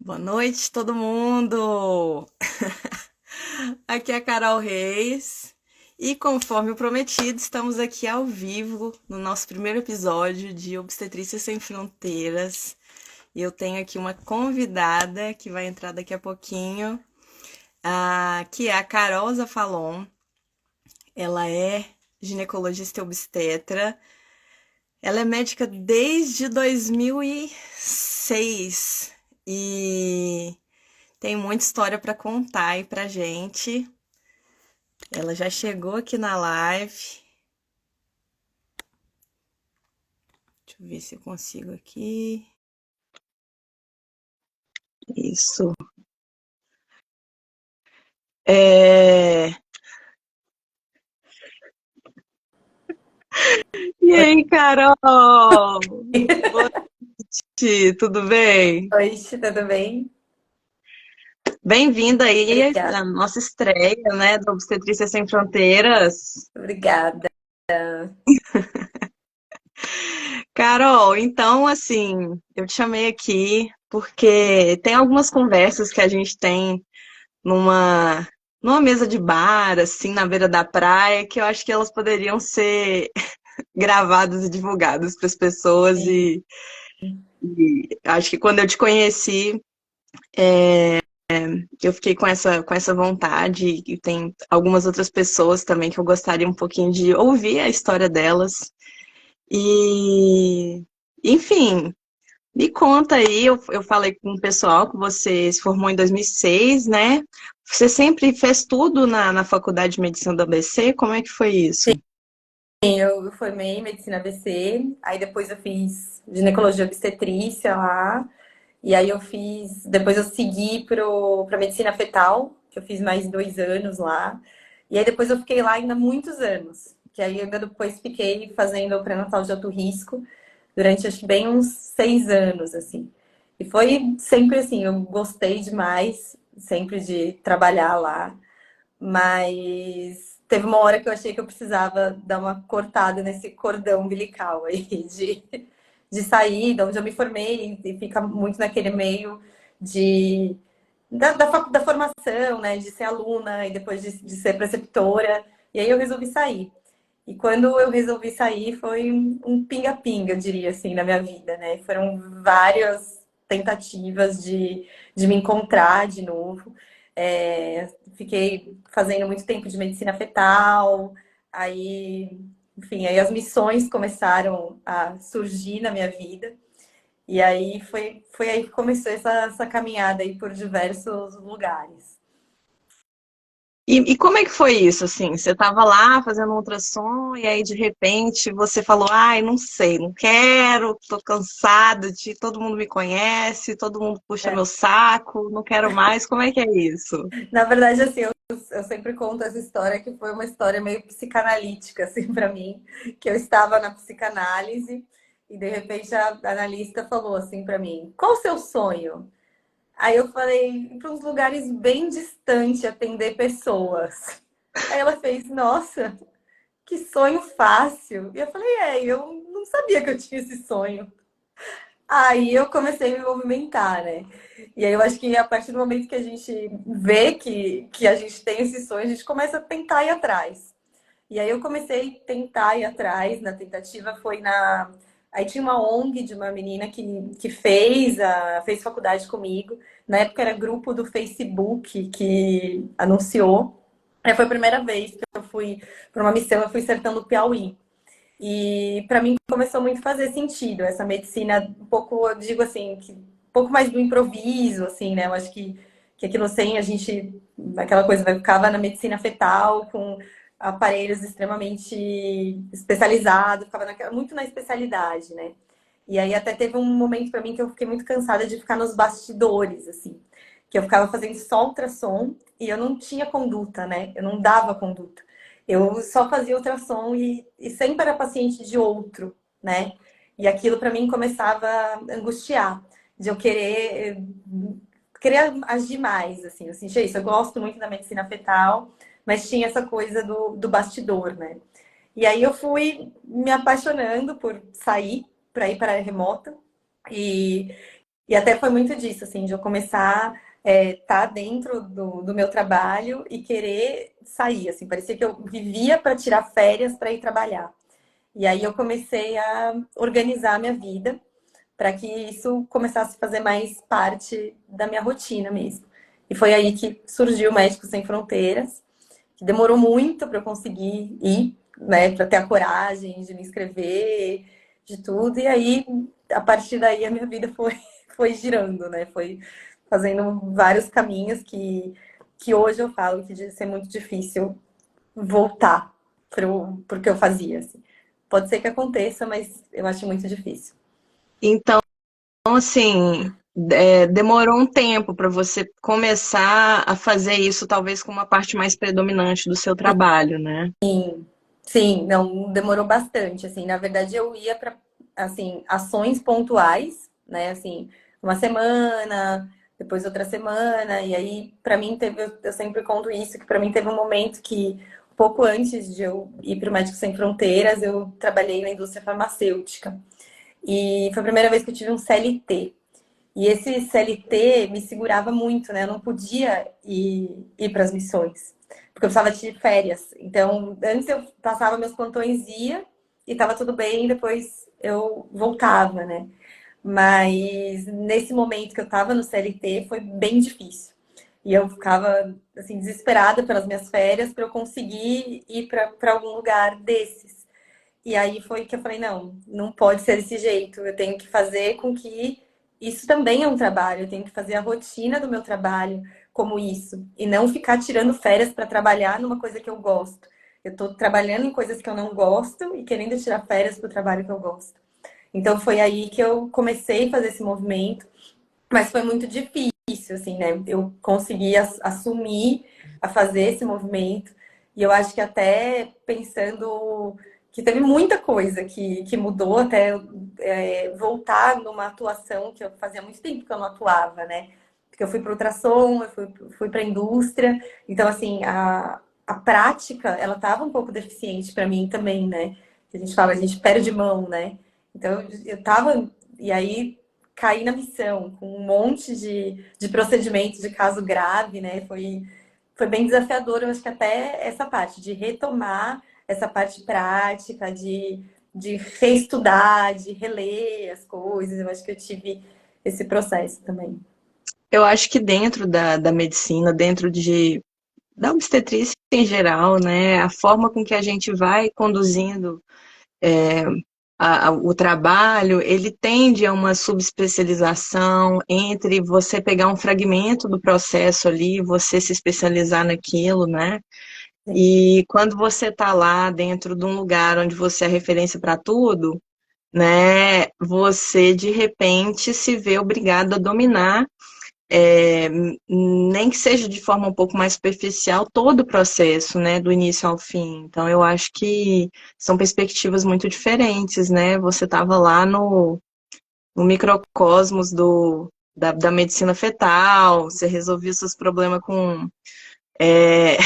Boa noite, todo mundo! Aqui é a Carol Reis e, conforme o prometido, estamos aqui ao vivo no nosso primeiro episódio de Obstetrícia Sem Fronteiras. E eu tenho aqui uma convidada que vai entrar daqui a pouquinho, que é a Carol Zafalon. Ela é ginecologista e obstetra. Ela é médica desde 2006 e tem muita história para contar aí pra gente. Ela já chegou aqui na live. Deixa eu ver se eu consigo aqui. Isso. É... E aí, Carol? Boa noite, tudo bem? Oi, tudo bem? Bem-vinda aí Obrigada, à nossa estreia, né, do Obstetrícia Sem Fronteiras. obrigada. Carol, então, assim, eu te chamei aqui porque tem algumas conversas que a gente tem numa, numa mesa de bar, assim, na beira da praia, que eu acho que elas poderiam ser gravadas e divulgadas para as pessoas. Sim. E acho que quando eu te conheci, eu fiquei com essa vontade, e tem algumas outras pessoas também que eu gostaria um pouquinho de ouvir a história delas. E, enfim, me conta aí, eu falei com o pessoal que você se formou em 2006, né? Você sempre fez tudo na Faculdade de Medicina do ABC? Como é que foi isso? Eu formei em medicina ABC, aí depois eu fiz ginecologia e obstetrícia lá, e aí depois eu segui para medicina fetal, que eu fiz mais 2 anos lá, e aí depois eu fiquei lá ainda muitos anos, que aí eu ainda depois fiquei fazendo o pré-natal de alto risco durante acho que bem uns 6 anos, assim. E foi sempre assim, eu gostei demais, sempre de trabalhar lá. Mas teve uma hora que eu achei que eu precisava dar uma cortada nesse cordão umbilical aí de sair, de onde eu me formei, e fica muito naquele meio de da formação, né? De ser aluna e depois de ser preceptora. E aí eu resolvi sair. E quando eu resolvi sair, foi um pinga-pinga, eu diria assim, na minha vida, né? Foram várias tentativas de me encontrar de novo. Fiquei fazendo muito tempo de medicina fetal, aí, enfim, aí as missões começaram a surgir na minha vida. E aí foi aí que começou essa caminhada aí por diversos lugares. E como é que foi isso, assim? Você estava lá fazendo um ultrassom e aí de repente você falou, ai, não sei, não quero, tô cansado de todo mundo me conhece, todo mundo puxa meu saco, não quero mais. Como é que é isso? Na verdade, assim, eu sempre conto essa história que foi uma história meio psicanalítica, assim, para mim, que eu estava na psicanálise e de repente a analista falou assim para mim: "Qual o seu sonho?" Aí eu falei: "Para uns lugares bem distantes atender pessoas." Aí ela fez: "Nossa, que sonho fácil." E eu falei: eu não sabia que eu tinha esse sonho." Aí eu comecei a me movimentar, né? E aí eu acho que a partir do momento que a gente vê que a gente tem esse sonho, a gente começa a tentar ir atrás. E aí eu comecei a tentar ir atrás, na tentativa foi na. Aí tinha uma ONG de uma menina que fez faculdade comigo. Na época era grupo do Facebook que anunciou. Aí foi a primeira vez que eu fui para uma missão, eu fui Sertão do Piauí. E para mim começou muito a fazer sentido essa medicina, um pouco, eu digo assim, que um pouco mais do improviso, assim, né? Eu acho que aqui no SEM a gente, aquela coisa, ficava na medicina fetal com aparelhos extremamente especializados, ficava muito na especialidade, né? E aí até teve um momento para mim que eu fiquei muito cansada de ficar nos bastidores, assim, que eu ficava fazendo só ultrassom e eu não tinha conduta, né? Eu não dava conduta. Eu só fazia ultrassom e sempre era paciente de outro, né? E aquilo para mim começava a angustiar, de eu querer agir mais, assim. Eu sentia isso. Eu gosto muito da medicina fetal, mas tinha essa coisa do bastidor, né? E aí eu fui me apaixonando por sair para ir para a área remota. E E até foi muito disso, assim, de eu começar tá dentro do meu trabalho e querer sair, assim, parecia que eu vivia para tirar férias para ir trabalhar. E aí eu comecei a organizar a minha vida para que isso começasse a fazer mais parte da minha rotina mesmo. E foi aí que surgiu o Médicos Sem Fronteiras, que demorou muito para eu conseguir ir, né, para ter a coragem de me inscrever, de tudo. E aí, a partir daí, a minha vida foi girando, né? Foi fazendo vários caminhos que hoje eu falo que de ser muito difícil voltar pro que eu fazia, assim. Pode ser que aconteça, mas eu acho muito difícil. Então, assim, demorou um tempo para você começar a fazer isso, talvez com uma parte mais predominante do seu trabalho, né? Sim, não demorou bastante, assim. Na verdade, eu ia para assim, ações pontuais, né? Assim, uma semana, depois outra semana, e aí para mim teve, eu sempre conto isso, que para mim teve um momento que pouco antes de eu ir para o Médicos Sem Fronteiras, eu trabalhei na indústria farmacêutica. E foi a primeira vez que eu tive um CLT. E esse CLT me segurava muito, né? Eu não podia ir para as missões, porque eu precisava de férias. Então, antes eu passava meus plantões, ia e estava tudo bem, depois eu voltava, né? Mas nesse momento que eu estava no CLT foi bem difícil. E eu ficava assim desesperada pelas minhas férias para eu conseguir ir para algum lugar desses. E aí foi que eu falei, não, não pode ser desse jeito. Eu tenho que fazer com que isso também é um trabalho. Eu tenho que fazer a rotina do meu trabalho como isso. E não ficar tirando férias para trabalhar numa coisa que eu gosto. Eu estou trabalhando em coisas que eu não gosto e querendo tirar férias para o trabalho que eu gosto. Então foi aí que eu comecei a fazer esse movimento, mas foi muito difícil, assim, né? Eu consegui assumir a fazer esse movimento. E eu acho que até pensando que teve muita coisa que mudou até voltar numa atuação que eu fazia muito tempo que eu não atuava, né? Porque eu fui para ultrassom, fui para a indústria. Então, assim, a prática, ela estava um pouco deficiente para mim também, né? A gente fala, a gente perde mão, né? Então, eu tava. E aí, caí na missão com um monte de procedimentos de caso grave, né? Foi bem desafiador, eu acho que até essa parte de retomar essa parte prática, de reestudar, de reler as coisas. Eu acho que eu tive esse processo também. Eu acho que dentro da medicina, da obstetrícia em geral, né, a forma com que a gente vai conduzindo o trabalho, ele tende a uma subespecialização entre você pegar um fragmento do processo ali, você se especializar naquilo, né? Sim. E quando você está lá dentro de um lugar onde você é referência para tudo, né, você de repente se vê obrigado a dominar, é, nem que seja de forma um pouco mais superficial, todo o processo, né, do início ao fim. Então, eu acho que são perspectivas muito diferentes, né? Você estava lá no microcosmos da medicina fetal, você resolvia seus problemas é,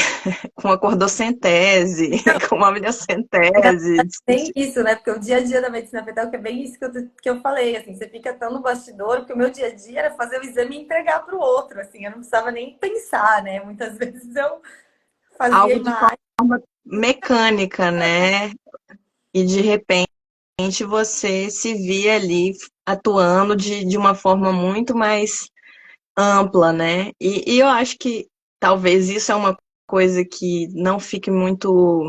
com a cordocentese, com a amniocentese. Tem isso, né? Porque o dia a dia da medicina fetal, que é bem isso que eu falei, assim, você fica tão no bastidor, porque o meu dia a dia era fazer o exame e entregar para o outro, assim, eu não precisava nem pensar, né? Muitas vezes eu fazia Algo de imagem. forma mecânica, né? E de repente você se via ali atuando de uma forma muito mais ampla, né? E eu acho que talvez isso é uma coisa que não fique muito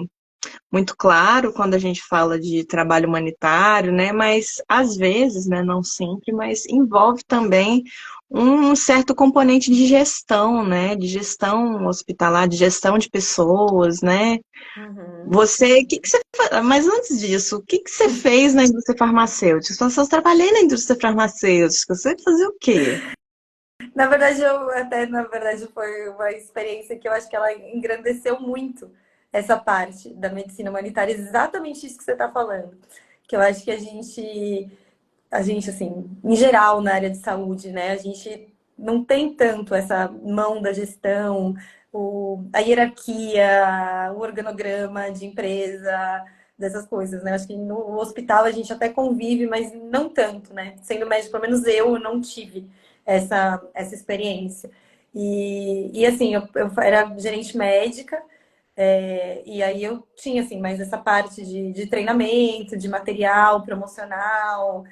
claro quando a gente fala de trabalho humanitário, né? Mas às vezes, né? Não sempre, mas envolve também um certo componente de gestão, né? De gestão hospitalar, de gestão de pessoas, né? Uhum. Você, mas antes disso, o que que você fez na indústria farmacêutica? Você falou, eu trabalhei na indústria farmacêutica, você fazia o quê? Na verdade, na verdade, foi uma experiência que eu acho que ela engrandeceu muito essa parte da medicina humanitária, exatamente isso que você está falando. Que eu acho que a gente, assim, em geral, na área de saúde, né, a gente não tem tanto essa mão da gestão, a hierarquia, o organograma de empresa, dessas coisas, né? Acho que no hospital a gente até convive, mas não tanto, né? Sendo médico, pelo menos eu não tive essa experiência. E assim, eu era gerente médica, e aí eu tinha, assim, mais essa parte de treinamento, de material promocional,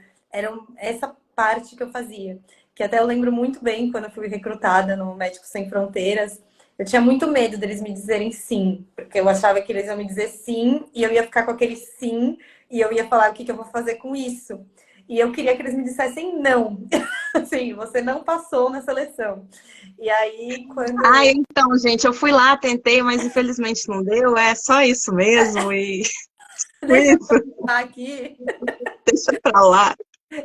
essa parte que eu fazia. Que até eu lembro muito bem quando eu fui recrutada no Médicos Sem Fronteiras, eu tinha muito medo deles me dizerem sim, porque eu achava que eles iam me dizer sim, e eu ia ficar com aquele sim, e eu ia falar o que eu vou fazer com isso. E eu queria que eles me dissessem não. Assim, você não passou na seleção. E aí, Ah, quando então, gente, eu fui lá, tentei, mas infelizmente não deu. É só isso mesmo. E deixa eu isso, falar aqui. deixa pra lá.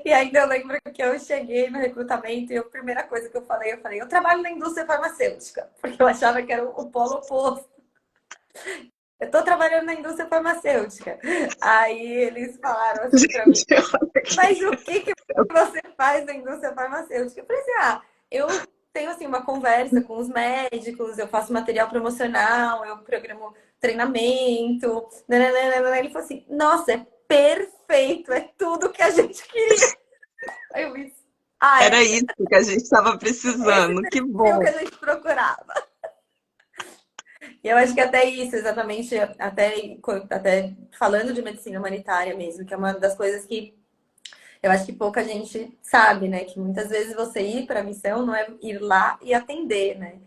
E ainda eu lembro que eu cheguei no recrutamento e a primeira coisa que eu trabalho na indústria farmacêutica, porque eu achava que era o polo oposto. Eu tô trabalhando na indústria farmacêutica. Aí eles falaram assim para mim, Gente, olha mas aqui. o que você faz na indústria farmacêutica? Eu falei assim, eu tenho assim uma conversa com os médicos, eu faço material promocional, eu programo treinamento. Nananana. Ele falou assim, nossa, é perfeito, é tudo que a gente queria. Aí eu disse, Era é isso que a gente estava esse precisando. Que perfil que bom. a gente procurava. E eu acho que até isso, exatamente, até falando de medicina humanitária mesmo, que é uma das coisas que eu acho que pouca gente sabe, né? Que muitas vezes você ir para a missão não é ir lá e atender, né?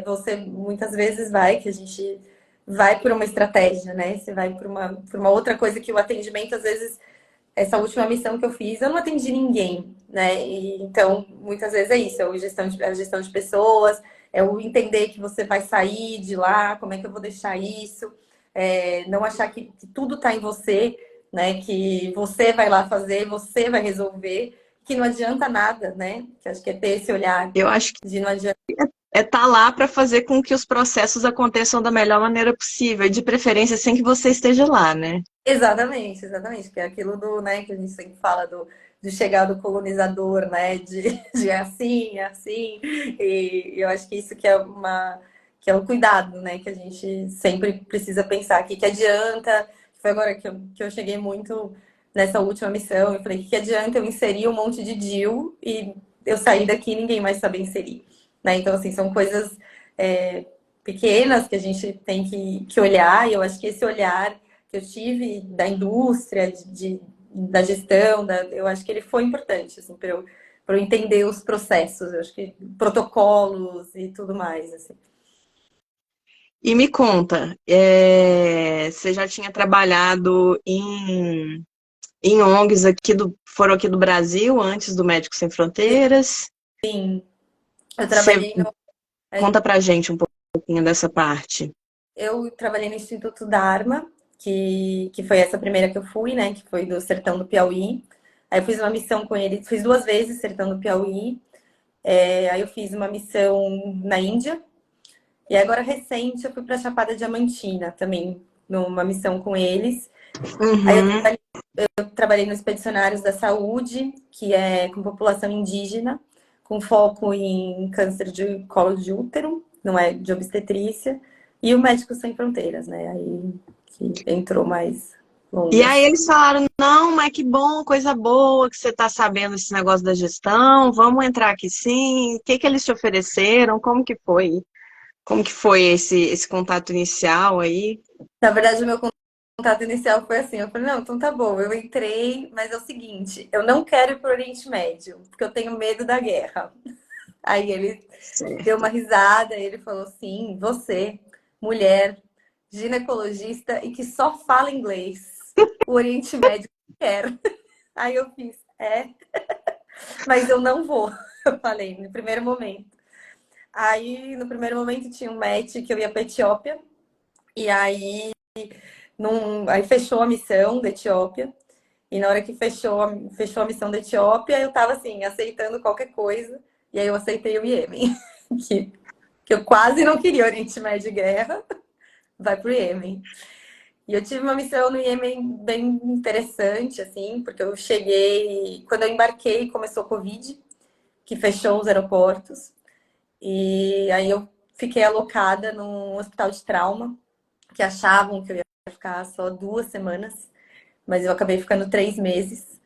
Você muitas vezes que a gente vai por uma estratégia, né? Você vai por uma outra coisa que o atendimento, às vezes, essa última missão que eu fiz, eu não atendi ninguém, né? E, então, muitas vezes é isso, a gestão de pessoas, é o entender que você vai sair de lá, como é que eu vou deixar isso, não achar que tudo está em você, né? Que você vai lá fazer, você vai resolver, que não adianta nada, né? Que acho que é ter esse olhar Eu acho que de não adianta. é estar lá para fazer com que os processos aconteçam da melhor maneira possível, e de preferência sem que você esteja lá, né? Exatamente, exatamente, que é aquilo do, né, que a gente sempre fala de chegar do colonizador, né, de é assim, e eu acho que isso que é um cuidado, né, que a gente sempre precisa pensar aqui, que adianta, foi agora que eu cheguei muito nessa última missão, eu falei, que adianta eu inserir um monte de DIU e eu sair daqui e ninguém mais saber inserir, né, então, assim, são coisas é, pequenas que a gente tem que olhar, e eu acho que esse olhar que eu tive da indústria, da gestão, eu acho que ele foi importante, assim, para eu entender os processos, eu acho que protocolos e tudo mais, assim. E me conta, você já tinha trabalhado em ONGs foram aqui do Brasil, antes do Médicos Sem Fronteiras? Sim, eu Você trabalhei conta pra gente um pouquinho dessa parte. eu trabalhei no Instituto Dharma, que foi essa primeira que eu fui, né, que foi do Sertão do Piauí. Aí eu fiz uma missão com ele, fiz duas vezes Sertão do Piauí. Aí eu fiz uma missão na Índia. E agora, recente, eu fui para Chapada Diamantina também, numa missão com eles. Aí Uhum. eu trabalhei no Expedicionários da Saúde, que é com população indígena, com foco em câncer de colo de útero, não é de obstetrícia, e o Médicos Sem Fronteiras, né? Aí que entrou mais E aí longas. eles falaram, não, mas que bom, coisa boa que você está sabendo esse negócio da gestão, vamos entrar aqui sim. O que que eles te ofereceram? Como que foi? Como que foi esse contato inicial aí? Na verdade, o meu contato inicial foi assim, eu falei, não, então tá bom, eu entrei, mas é o seguinte, eu não quero ir para o Oriente Médio, porque eu tenho medo da guerra. Aí ele deu uma Certo. risada e ele falou assim: você, mulher, ginecologista e que só fala inglês, o Oriente Médio quer. Aí eu fiz, mas eu não vou. Eu falei no primeiro momento. Aí no primeiro momento tinha um match que eu ia para Etiópia, e aí, aí fechou a missão da Etiópia. E na hora que fechou a missão da Etiópia, eu tava assim, aceitando qualquer coisa. E aí eu aceitei o Iêmen, que, que eu quase não queria Oriente Médio e guerra, vai pro Iêmen. E eu tive uma missão no Iêmen bem interessante, assim, porque eu cheguei, quando eu embarquei, começou o Covid, que fechou os aeroportos. E aí eu fiquei alocada num hospital de trauma, que achavam que eu ia ficar só 2 semanas, mas eu acabei ficando 3 meses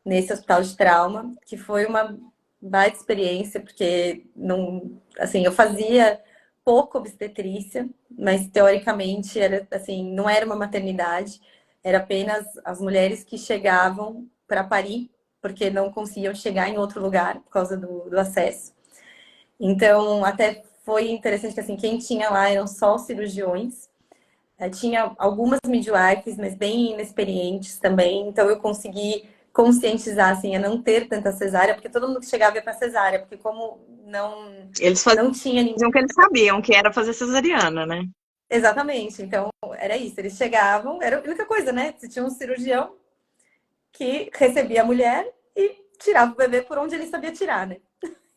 nesse hospital de trauma, que foi uma baita experiência, porque não, assim, eu fazia pouco obstetrícia, mas teoricamente era assim, não era uma maternidade, era apenas as mulheres que chegavam para parir, porque não conseguiam chegar em outro lugar por causa do acesso. Então, até foi interessante que assim, quem tinha lá eram só cirurgiões. Tinha algumas midwives, mas bem inexperientes também. Então, eu consegui conscientizar assim, a não ter tanta cesárea, porque todo mundo que chegava ia para cesárea, porque como Eles não tinha ninguém. faziam o que eles sabiam, que era fazer cesariana, né? Exatamente. Então, era isso. Eles chegavam, era a única coisa, né? Se tinha um cirurgião que recebia a mulher e tirava o bebê por onde ele sabia tirar, né?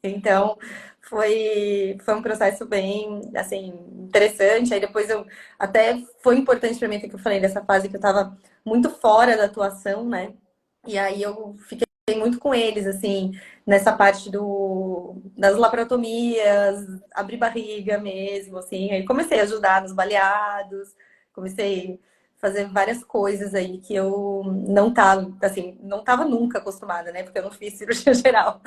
Então, foi um processo bem, assim, interessante. Aí depois eu, até foi importante para mim, que eu falei dessa fase que eu estava muito fora da atuação, né? E aí eu fiquei muito com eles, assim, nessa parte das laparotomias, abrir barriga mesmo, assim. Aí comecei a ajudar nos baleados, comecei a fazer várias coisas aí que eu não tava, assim, não tava nunca acostumada, né? Porque eu não fiz cirurgia geral.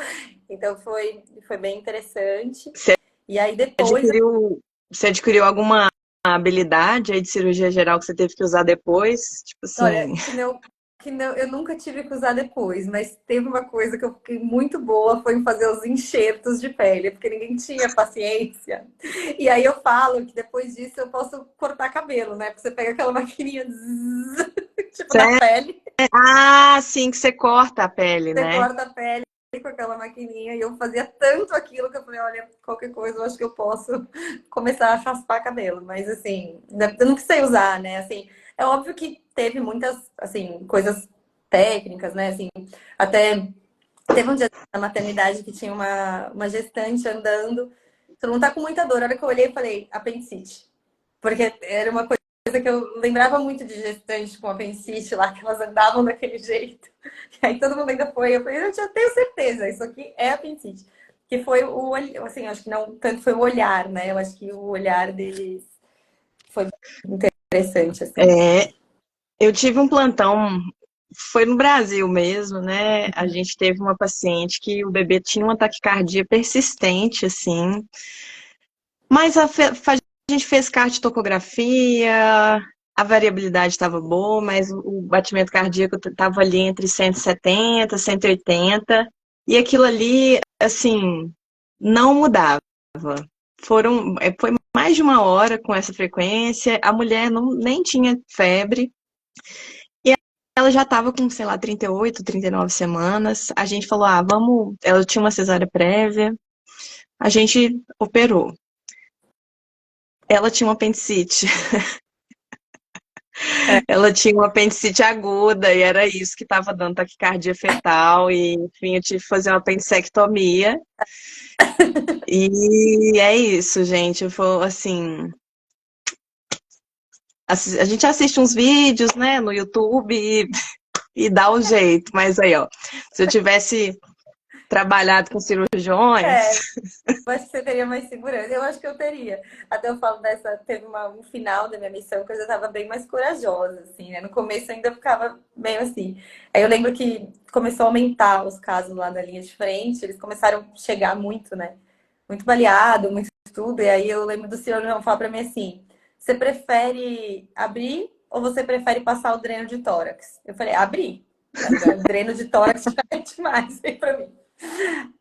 Então foi bem interessante. Você E aí depois, adquiriu, você adquiriu alguma habilidade aí de cirurgia geral que você teve que usar depois? Tipo olha, assim, que não, eu nunca tive que usar depois, mas teve uma coisa que eu fiquei muito boa, foi em fazer os enxertos de pele, porque ninguém tinha paciência. E aí eu falo que depois disso eu posso cortar cabelo, né? Porque você pega aquela maquininha, zzz, tipo na Sério? pele, Ah, sim, que você corta a pele, você né? corta a pele com aquela maquininha. E eu fazia tanto aquilo que eu falei, olha, qualquer coisa eu acho que eu posso começar a raspar cabelo. Mas assim, eu não sei usar, né? Assim, é óbvio que teve muitas, assim, coisas técnicas, né? Assim, até teve um dia na maternidade que tinha uma gestante andando. Todo mundo tá com muita dor. A hora que eu olhei, eu falei, apendicite. Porque era uma coisa que eu lembrava muito de gestantes com apendicite lá, que elas andavam daquele jeito. E aí todo mundo ainda foi. Eu falei, eu já tenho certeza, isso aqui é apendicite. Que foi o olhar, assim, acho que não tanto foi o olhar, né? Eu acho que o olhar deles foi interessante, assim. É, eu tive um plantão, foi no Brasil mesmo, né? A gente teve uma paciente que o bebê tinha uma taquicardia persistente, assim, mas a gente fez cardiotocografia, a variabilidade estava boa, mas o batimento cardíaco estava ali entre 170, 180, e aquilo ali, assim, não mudava. Foi mais de uma hora com essa frequência, a mulher nem tinha febre, e ela já estava com, sei lá, 38, 39 semanas. A gente falou, ah, vamos. Ela tinha uma cesárea prévia, a gente operou. Ela tinha uma apendicite. É. Ela tinha uma apendicite aguda e era isso que estava dando taquicardia fetal. E, enfim, eu tive que fazer uma apendicectomia. E é isso, gente. Foi assim. A gente assiste uns vídeos, né, no YouTube e dá o jeito. Mas aí, ó, se eu tivesse trabalhado com cirurgiões. É, eu acho que você teria mais segurança. Eu acho que eu teria. Até eu falo dessa, teve um final da minha missão que eu já estava bem mais corajosa, assim, né? No começo eu ainda ficava meio assim. Aí eu lembro que começou a aumentar os casos lá da linha de frente, eles começaram a chegar muito, né? Muito baleado, muito tudo. E aí eu lembro do cirurgião falar para mim assim: você prefere abrir ou você prefere passar o dreno de tórax? Eu falei, abrir. O dreno de tórax já é demais para mim.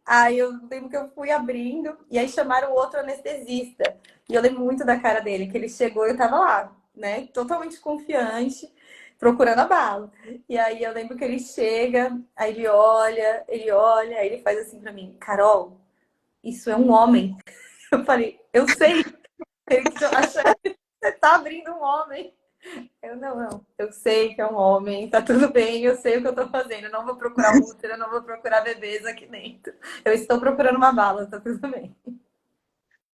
Aí eu lembro que eu fui abrindo e aí chamaram o outro anestesista. E eu lembro muito da cara dele, que ele chegou e eu tava lá, né? Totalmente confiante, procurando a bala. E aí eu lembro que ele chega, aí ele olha, aí ele faz assim pra mim, Carol, isso é um homem. Eu falei, eu sei, ele que achando que você tá abrindo um homem. Eu não. Eu sei que é um homem, tá tudo bem, eu sei o que eu tô fazendo. Eu não vou procurar útero, eu não vou procurar bebês aqui dentro. Eu estou procurando uma bala, tá tudo bem.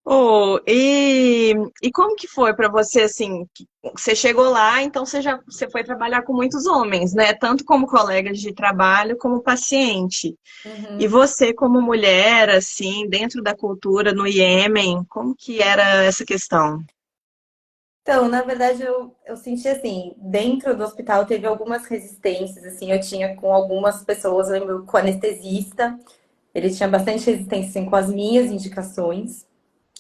Oh, e como que foi para você, assim, você chegou lá, então você foi trabalhar com muitos homens, né? Tanto como colegas de trabalho, como paciente. E Uhum. você, como mulher, assim, dentro da cultura no Iêmen, como que era essa questão? Então, na verdade, eu senti assim, dentro do hospital teve algumas resistências, assim, eu tinha com algumas pessoas, eu lembro com o anestesista, ele tinha bastante resistência assim, com as minhas indicações,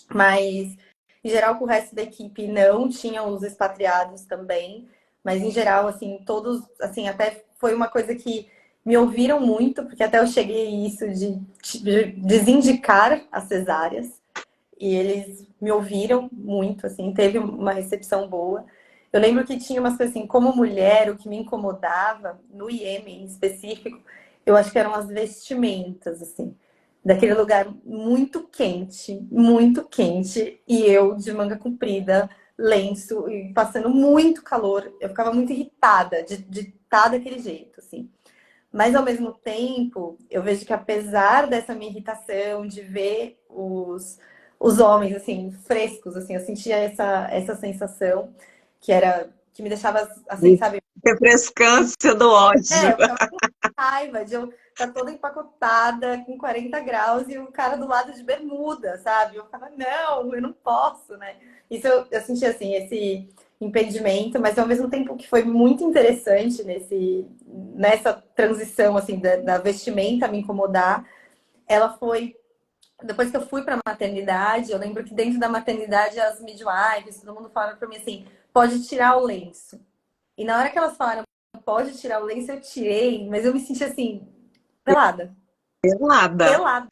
mas em geral com o resto da equipe não, tinham os expatriados também, mas em geral, assim, todos, assim, até foi uma coisa que me ouviram muito, porque até eu cheguei a isso de desindicar as cesáreas, e eles me ouviram muito, assim, teve uma recepção boa. Eu lembro que tinha umas coisas assim, como mulher, o que me incomodava, no Iêmen em específico, eu acho que eram as vestimentas, assim, daquele lugar muito quente, e eu de manga comprida, lenço, e passando muito calor, eu ficava muito irritada de estar daquele jeito, assim. Mas ao mesmo tempo, eu vejo que apesar dessa minha irritação de ver os homens assim frescos, assim, eu sentia essa sensação que era que me deixava assim, sabe? Refrescância do ódio. Eu ficava com raiva de eu estar toda empacotada com 40 graus e o cara do lado de bermuda, sabe? Eu ficava, não, eu não posso, né? Isso eu senti assim, esse impedimento, mas ao mesmo tempo que foi muito interessante nessa transição assim da vestimenta me incomodar, ela foi depois que eu fui para a maternidade, eu lembro que dentro da maternidade as midwives, todo mundo falava para mim assim, pode tirar o lenço. E na hora que elas falaram, pode tirar o lenço, eu tirei, mas eu me senti assim, pelada. Pelada. Pelada.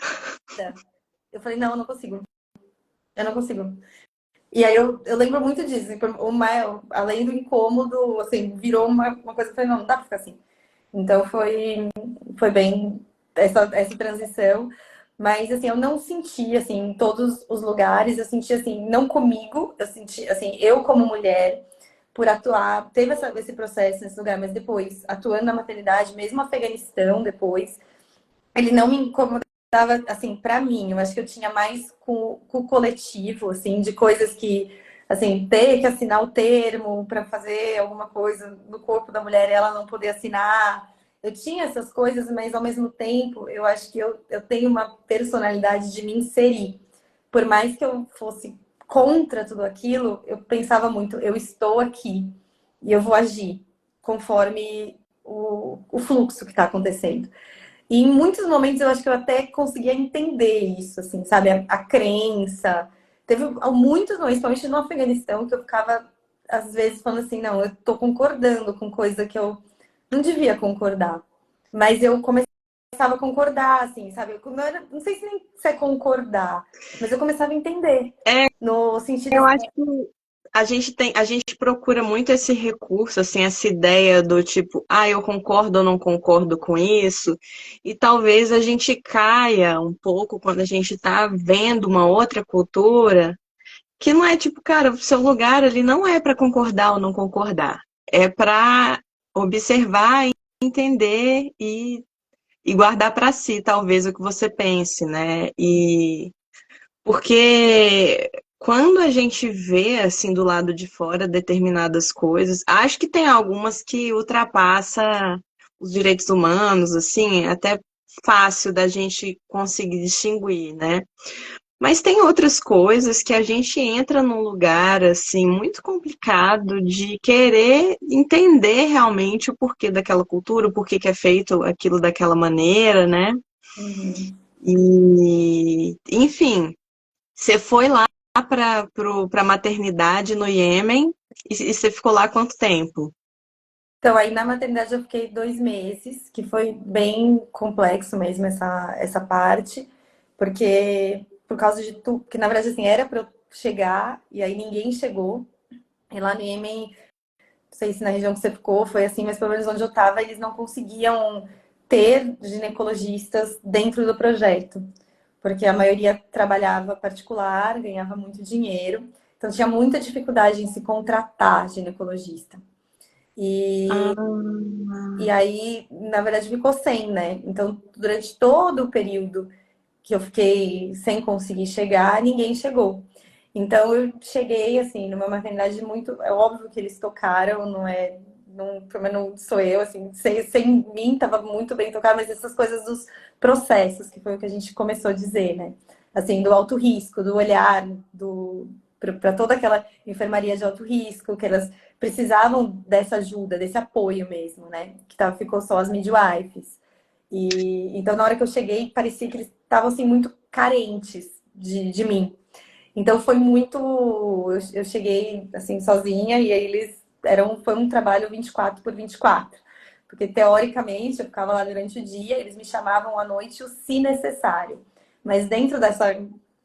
Eu falei, não, eu não consigo. Eu não consigo. E aí eu lembro muito disso. Além do incômodo, assim, virou uma coisa que eu falei, não, não dá pra ficar assim. Então foi bem essa transição. Mas assim, eu não senti assim, em todos os lugares, eu senti assim, não comigo, eu senti assim, eu como mulher, por atuar, teve esse processo nesse lugar, mas depois, atuando na maternidade, mesmo no Afeganistão, depois, ele não me incomodava, assim, para mim. Eu acho que eu tinha mais com o coletivo, assim, de coisas que, assim, ter que assinar o termo para fazer alguma coisa no corpo da mulher e ela não poder assinar. Eu tinha essas coisas, mas ao mesmo tempo, eu acho que eu tenho uma personalidade de me inserir. Por mais que eu fosse contra tudo aquilo, eu pensava muito, eu estou aqui e eu vou agir conforme o fluxo que está acontecendo. E em muitos momentos eu acho que eu até conseguia entender isso, assim, sabe? A crença. Teve muitos momentos, principalmente no Afeganistão, que eu ficava, às vezes, falando assim, não, eu tô concordando com coisa que eu não devia concordar. Mas eu começava a concordar, assim, sabe? Não sei se nem se é concordar, mas eu começava a entender. É, No sentido eu assim, acho que a gente procura muito esse recurso, assim, essa ideia do tipo, ah, eu concordo ou não concordo com isso, e talvez a gente caia um pouco quando a gente está vendo uma outra cultura, que não é tipo, cara, o seu lugar ali não é para concordar ou não concordar, é para observar, entender e guardar para si, talvez, o que você pense, né? E porque quando a gente vê assim do lado de fora determinadas coisas, acho que tem algumas que ultrapassa os direitos humanos, assim, é até fácil da gente conseguir distinguir, né? Mas tem outras coisas que a gente entra num lugar assim muito complicado de querer entender realmente o porquê daquela cultura, o porquê que é feito aquilo daquela maneira, né? uhum. E, enfim, você foi lá para a maternidade no Iêmen e você ficou lá quanto tempo? Então, aí na maternidade eu fiquei 2 meses, que foi bem complexo mesmo essa parte, porque por causa de tudo, que na verdade assim, era para eu chegar e aí ninguém chegou. E lá no Iêmen, não sei se na região que você ficou foi assim, mas pelo menos onde eu estava, eles não conseguiam ter ginecologistas dentro do projeto, porque a maioria trabalhava particular, ganhava muito dinheiro, então tinha muita dificuldade em se contratar ginecologista. E Ah, E aí, na verdade, ficou sem, né? Então, durante todo o período que eu fiquei sem conseguir chegar, ninguém chegou. Então, eu cheguei, assim, numa maternidade muito. É óbvio que eles tocaram, não é. Não, pelo menos não sou eu, assim, sem mim estava muito bem tocado, mas essas coisas dos processos, que foi o que a gente começou a dizer, né? Assim, do alto risco, do olhar, do, para toda aquela enfermaria de alto risco, que elas precisavam dessa ajuda, desse apoio mesmo, né? Que ficou só as midwives. E então, na hora que eu cheguei, parecia que eles estavam assim muito carentes de mim. Então foi muito. Eu cheguei assim sozinha e aí foi um trabalho 24 por 24. Porque teoricamente eu ficava lá durante o dia, eles me chamavam à noite o se necessário. Mas dentro dessa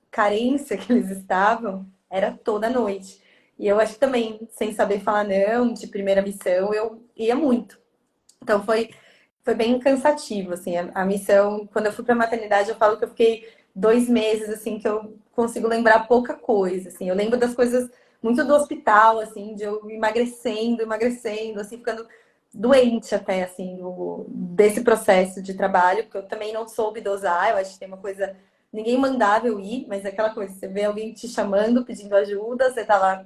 carência que eles estavam, era toda noite. E eu acho que também, sem saber falar não, de primeira missão, eu ia muito. Então foi bem cansativo, assim, a missão. Quando eu fui para a maternidade, eu falo que eu fiquei 2 meses, assim, que eu consigo lembrar pouca coisa, assim. Eu lembro das coisas muito do hospital, assim, de eu emagrecendo, assim, ficando doente até, assim, desse processo de trabalho, porque eu também não soube dosar. Eu acho que tem uma coisa, ninguém mandava eu ir, mas é aquela coisa, você vê alguém te chamando, pedindo ajuda, você tá lá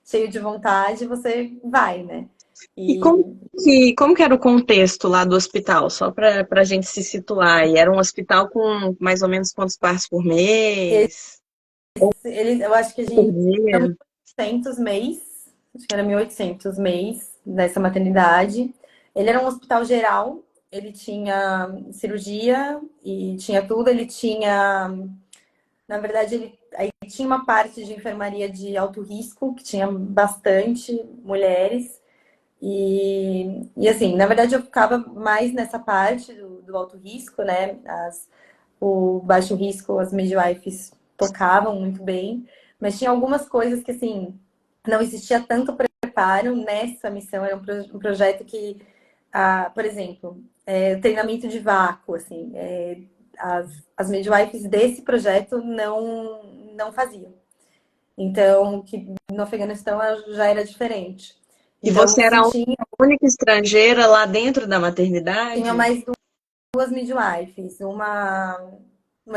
cheio de vontade, você vai, né? E E como que era o contexto lá do hospital? Só para a gente se situar. E era um hospital com mais ou menos quantos partos por mês? eu acho que a Por gente era dia? 1.800 mês, acho que era 1.800 mês nessa maternidade. Ele era um hospital geral, ele tinha cirurgia e tinha tudo, ele tinha, na verdade, ele aí tinha uma parte de enfermaria de alto risco, que tinha bastante mulheres. E assim, na verdade, eu ficava mais nessa parte do alto risco, né? O baixo risco, as midwives tocavam muito bem, mas tinha algumas coisas que, assim, não existia tanto preparo nessa missão. Era um projeto que, por exemplo, treinamento de vácuo, assim, as midwives desse projeto não faziam. Então, que no Afeganistão já era diferente. E Então, você era se a tinha, única estrangeira lá dentro da tinha maternidade? mais duas midwives, uma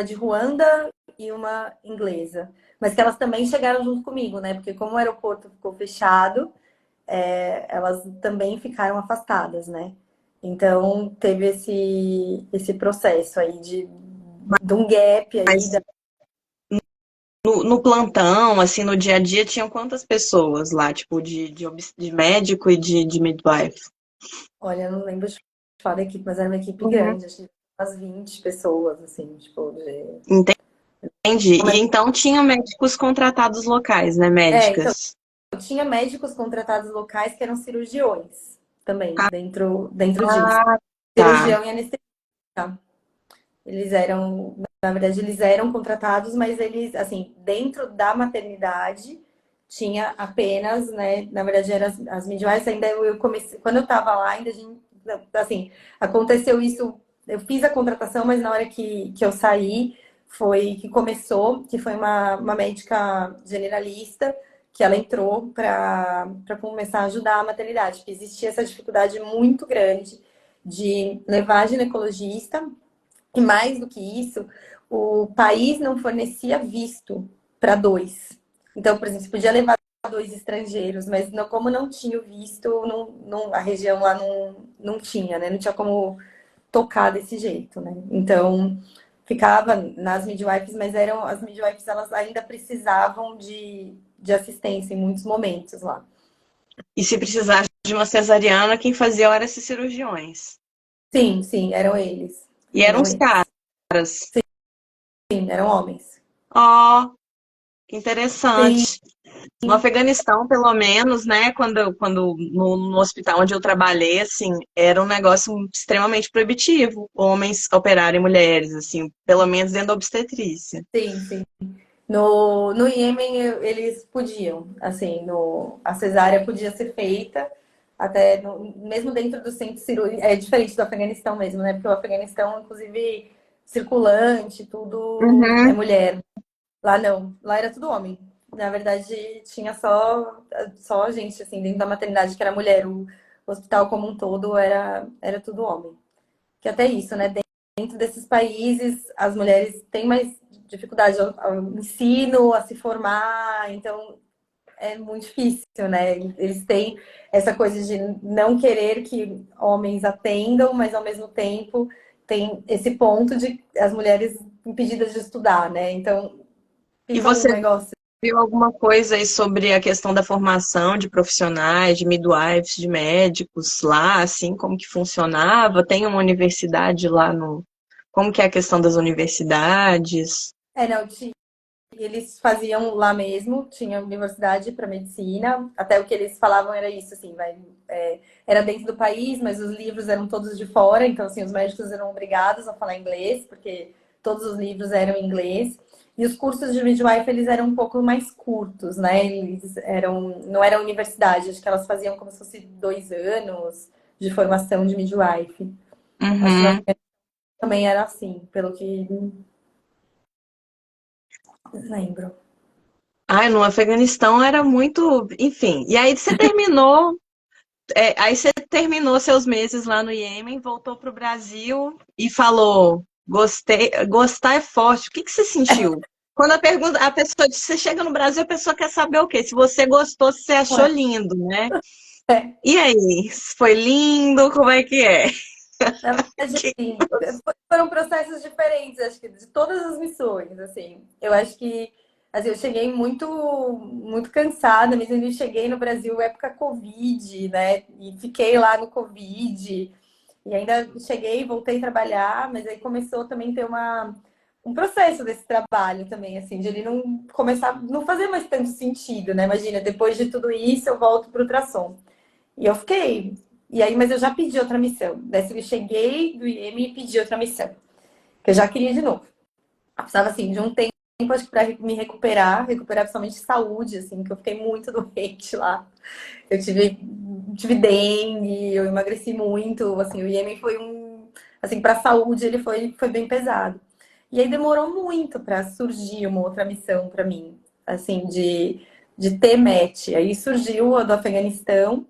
de Ruanda e uma inglesa. Mas que elas também chegaram junto comigo, né? Porque como o aeroporto ficou fechado, elas também ficaram afastadas, né? Então teve esse processo aí de um gap aí. Mas no plantão, assim, no dia a dia, tinham quantas pessoas lá, tipo, de médico e de midwife? Olha, eu não lembro de falar da equipe, mas era uma equipe Uhum. grande, acho que umas 20 pessoas, assim, tipo, Entendi. E então tinha médicos contratados locais, né? Então, Médicas. tinha médicos contratados locais que eram cirurgiões também, dentro disso. Ah, tá. Cirurgião e anestesista. Eles eram, na verdade, eles eram contratados, mas eles, assim, dentro da maternidade tinha apenas, né? Na verdade, eram as midwives. Ainda eu comecei, quando eu tava lá, ainda a gente, assim, aconteceu isso. Eu fiz a contratação, mas na hora que eu saí, foi que começou, que foi uma médica generalista, que ela entrou para começar a ajudar a maternidade, porque existia essa dificuldade muito grande de levar ginecologista e mais do que isso, o país não fornecia visto para dois. Então, por exemplo, você podia levar dois estrangeiros, mas como não tinha o visto, a região lá não tinha, né? Não tinha como tocar desse jeito, né? Então, ficava nas midwives, mas as midwives, elas ainda precisavam de assistência em muitos momentos lá. E se precisasse de uma cesariana, quem fazia eram esses cirurgiões. Sim, sim, eram eles. E eram Eram os eles. caras. Sim, eram homens. Ó, que Sim, interessante. No Afeganistão, pelo menos, né, quando no hospital onde eu trabalhei, assim, era um negócio extremamente proibitivo, homens operarem mulheres, assim, pelo menos dentro da obstetrícia. sim, sim. No Iêmen, eles podiam, assim, a cesárea podia ser feita, até mesmo dentro do centro cirúrgico. É diferente do Afeganistão mesmo, né? Porque o Afeganistão, inclusive, circulante, tudo é Uhum. mulher. Lá não, lá era tudo homem. Na verdade, tinha só gente, assim, dentro da maternidade que era mulher. O hospital como um todo era tudo homem. Que até isso, né? Dentro desses países, as mulheres têm mais dificuldade ao ensino, a se formar, então é muito difícil, né? Eles têm essa coisa de não querer que homens atendam, mas ao mesmo tempo tem esse ponto de as mulheres impedidas de estudar, né? Então E fica um você negócio. Viu alguma coisa aí sobre a questão da formação de profissionais, de midwives, de médicos lá, assim, como que funcionava? Tem uma universidade lá no... Como que é a questão das universidades? Não, eles faziam lá mesmo, tinha universidade para medicina, até o que eles falavam era isso, assim, era dentro do país, mas os livros eram todos de fora, então, assim, os médicos eram obrigados a falar inglês, porque todos os livros eram em inglês. E os cursos de midwife, eles eram um pouco mais curtos, né? Eles não era universidade, acho que elas faziam como se fosse 2 anos de formação de midwife. Acho que na Uhum. também era assim, pelo que lembro. Ai, no Afeganistão era muito, enfim. E aí você terminou, aí você terminou seus meses lá no Iêmen, voltou para o Brasil e falou, gostei, gostar é forte. O que que você sentiu? Quando a pessoa, você chega no Brasil, a pessoa quer saber o quê? Se você gostou, se você achou lindo, né? É, E aí, foi lindo? Como é que é? na verdade, assim, foram processos diferentes, acho que de todas as missões, assim. Eu acho que assim, eu cheguei muito cansada, mesmo eu cheguei no Brasil época Covid, né? E fiquei lá no Covid. E ainda cheguei, voltei a trabalhar, mas aí começou também a ter um processo desse trabalho também, assim, de ele não começar, não fazer mais tanto sentido, né? Imagina, depois de tudo isso, eu volto para o ultrassom. E eu fiquei. E aí, mas eu já pedi outra missão. Dessa eu cheguei do IEM e pedi outra missão. Que eu já queria de novo. Eu precisava, assim, de um tempo, acho que pra me recuperar principalmente saúde, assim, que eu fiquei muito doente lá. Eu tive dengue, eu emagreci muito, assim, o IEM foi assim, pra saúde ele foi bem pesado. E aí demorou muito para surgir uma outra missão para mim, assim, de ter match. Aí surgiu a do Afeganistão,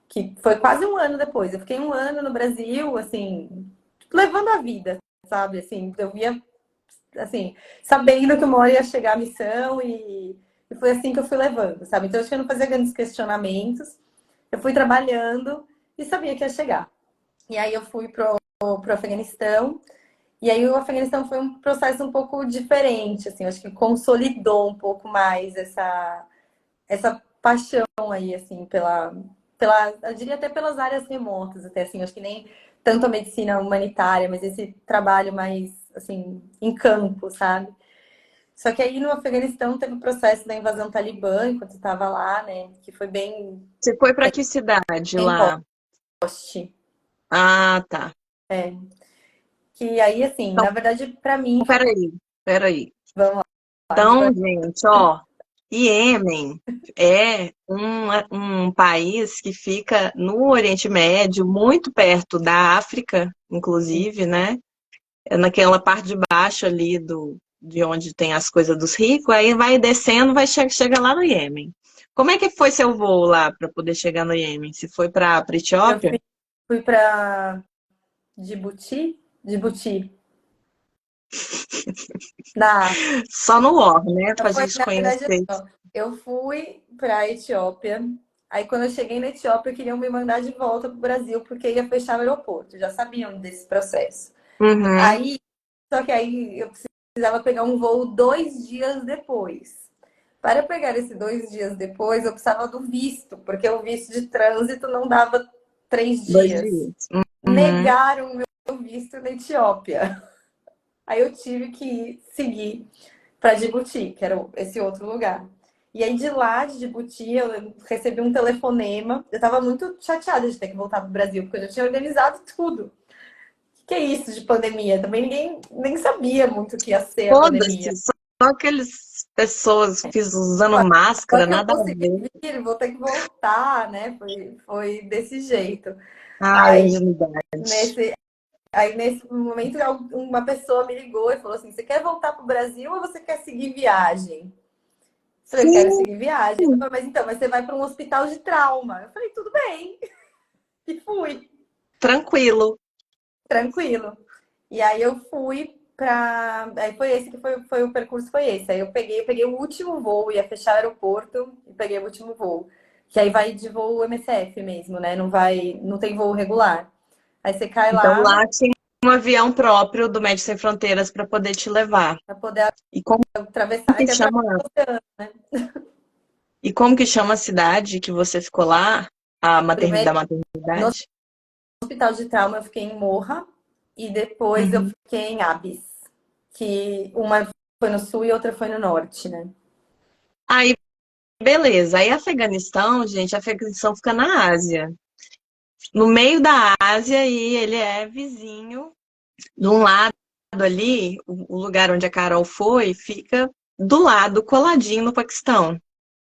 que foi quase um ano depois. Eu fiquei um ano no Brasil, assim, levando a vida, sabe? Assim, eu via, assim, sabendo que uma hora ia chegar a missão e foi assim que eu fui levando, sabe? Então, acho que eu não fazia grandes questionamentos. Eu fui trabalhando e sabia que ia chegar. E aí eu fui pro Afeganistão. E aí o Afeganistão foi um processo um pouco diferente, assim, eu acho que consolidou um pouco mais essa paixão aí, assim, eu diria até pelas áreas remotas, até assim, acho que nem tanto a medicina humanitária, mas esse trabalho mais, assim, em campo, sabe? Só que aí no Afeganistão teve o processo da invasão talibã, enquanto eu estava lá, né, que foi Você foi para que cidade bem lá? poste. Ah, tá. É. Que aí, assim, Então, na verdade, para mim, peraí. vamos lá, Então, gente, ó, Iêmen é um país que fica no Oriente Médio, muito perto da África, inclusive, né? É naquela parte de baixo ali de onde tem as coisas dos ricos, aí vai descendo, chega lá no Iêmen. Como é que foi seu voo lá para poder chegar no Iêmen? Se foi para eu Etiópia? fui para Djibouti, na África. Só no War, né? Pra Foi, gente na verdade, conhecer. não. Eu fui para a Etiópia. Aí, quando eu cheguei na Etiópia, queriam me mandar de volta para o Brasil, porque ia fechar o aeroporto. Já sabiam desse processo. Uhum. Aí, só que aí eu precisava pegar um voo 2 dias depois. Para pegar esse 2 dias depois, eu precisava do visto, porque o visto de trânsito não dava 3 dias. 2 dias. Uhum. Negaram o meu visto na Etiópia. Aí eu tive que seguir para Djibouti, que era esse outro lugar. E aí de lá de Djibouti eu recebi um telefonema. Eu estava muito chateada de ter que voltar para o Brasil, porque eu já tinha organizado tudo. O que é isso de pandemia? Também ninguém nem sabia muito o que ia ser a pandemia. Foda-se, só aquelas pessoas usando Só máscara, que eu nada a consegui ver. vir, vou ter que voltar, né? Foi desse jeito. Ai, Aí ingenuidade. nesse, nesse momento uma pessoa me ligou e falou assim: você quer voltar para o Brasil ou você quer seguir viagem? Falei, eu quero Sim, seguir viagem. Ela falou, mas então, mas você vai para um hospital de trauma. Eu falei, tudo bem. E fui, tranquilo. tranquilo. E aí eu fui para. Aí foi esse que foi o percurso, foi esse. Aí eu peguei o último voo, ia fechar o aeroporto e peguei o último voo. Que aí vai de voo MSF mesmo, né? Não tem voo regular. Aí você cai Então lá lá tinha um avião próprio do Médicos Sem Fronteiras para poder te levar. para poder E como atravessar, que que é para chama? o oceano, né? E como que chama a cidade que você ficou lá? Primeiro, Da no maternidade? hospital de trauma eu fiquei em Morra e depois eu Uhum. fiquei em Abis, que uma foi no sul e outra foi no norte, né? Aí, beleza. Aí, Afeganistão, gente, Afeganistão fica na Ásia. No meio da Ásia e ele é vizinho. De um lado ali, o lugar onde a Carol foi, fica do lado, coladinho no Paquistão,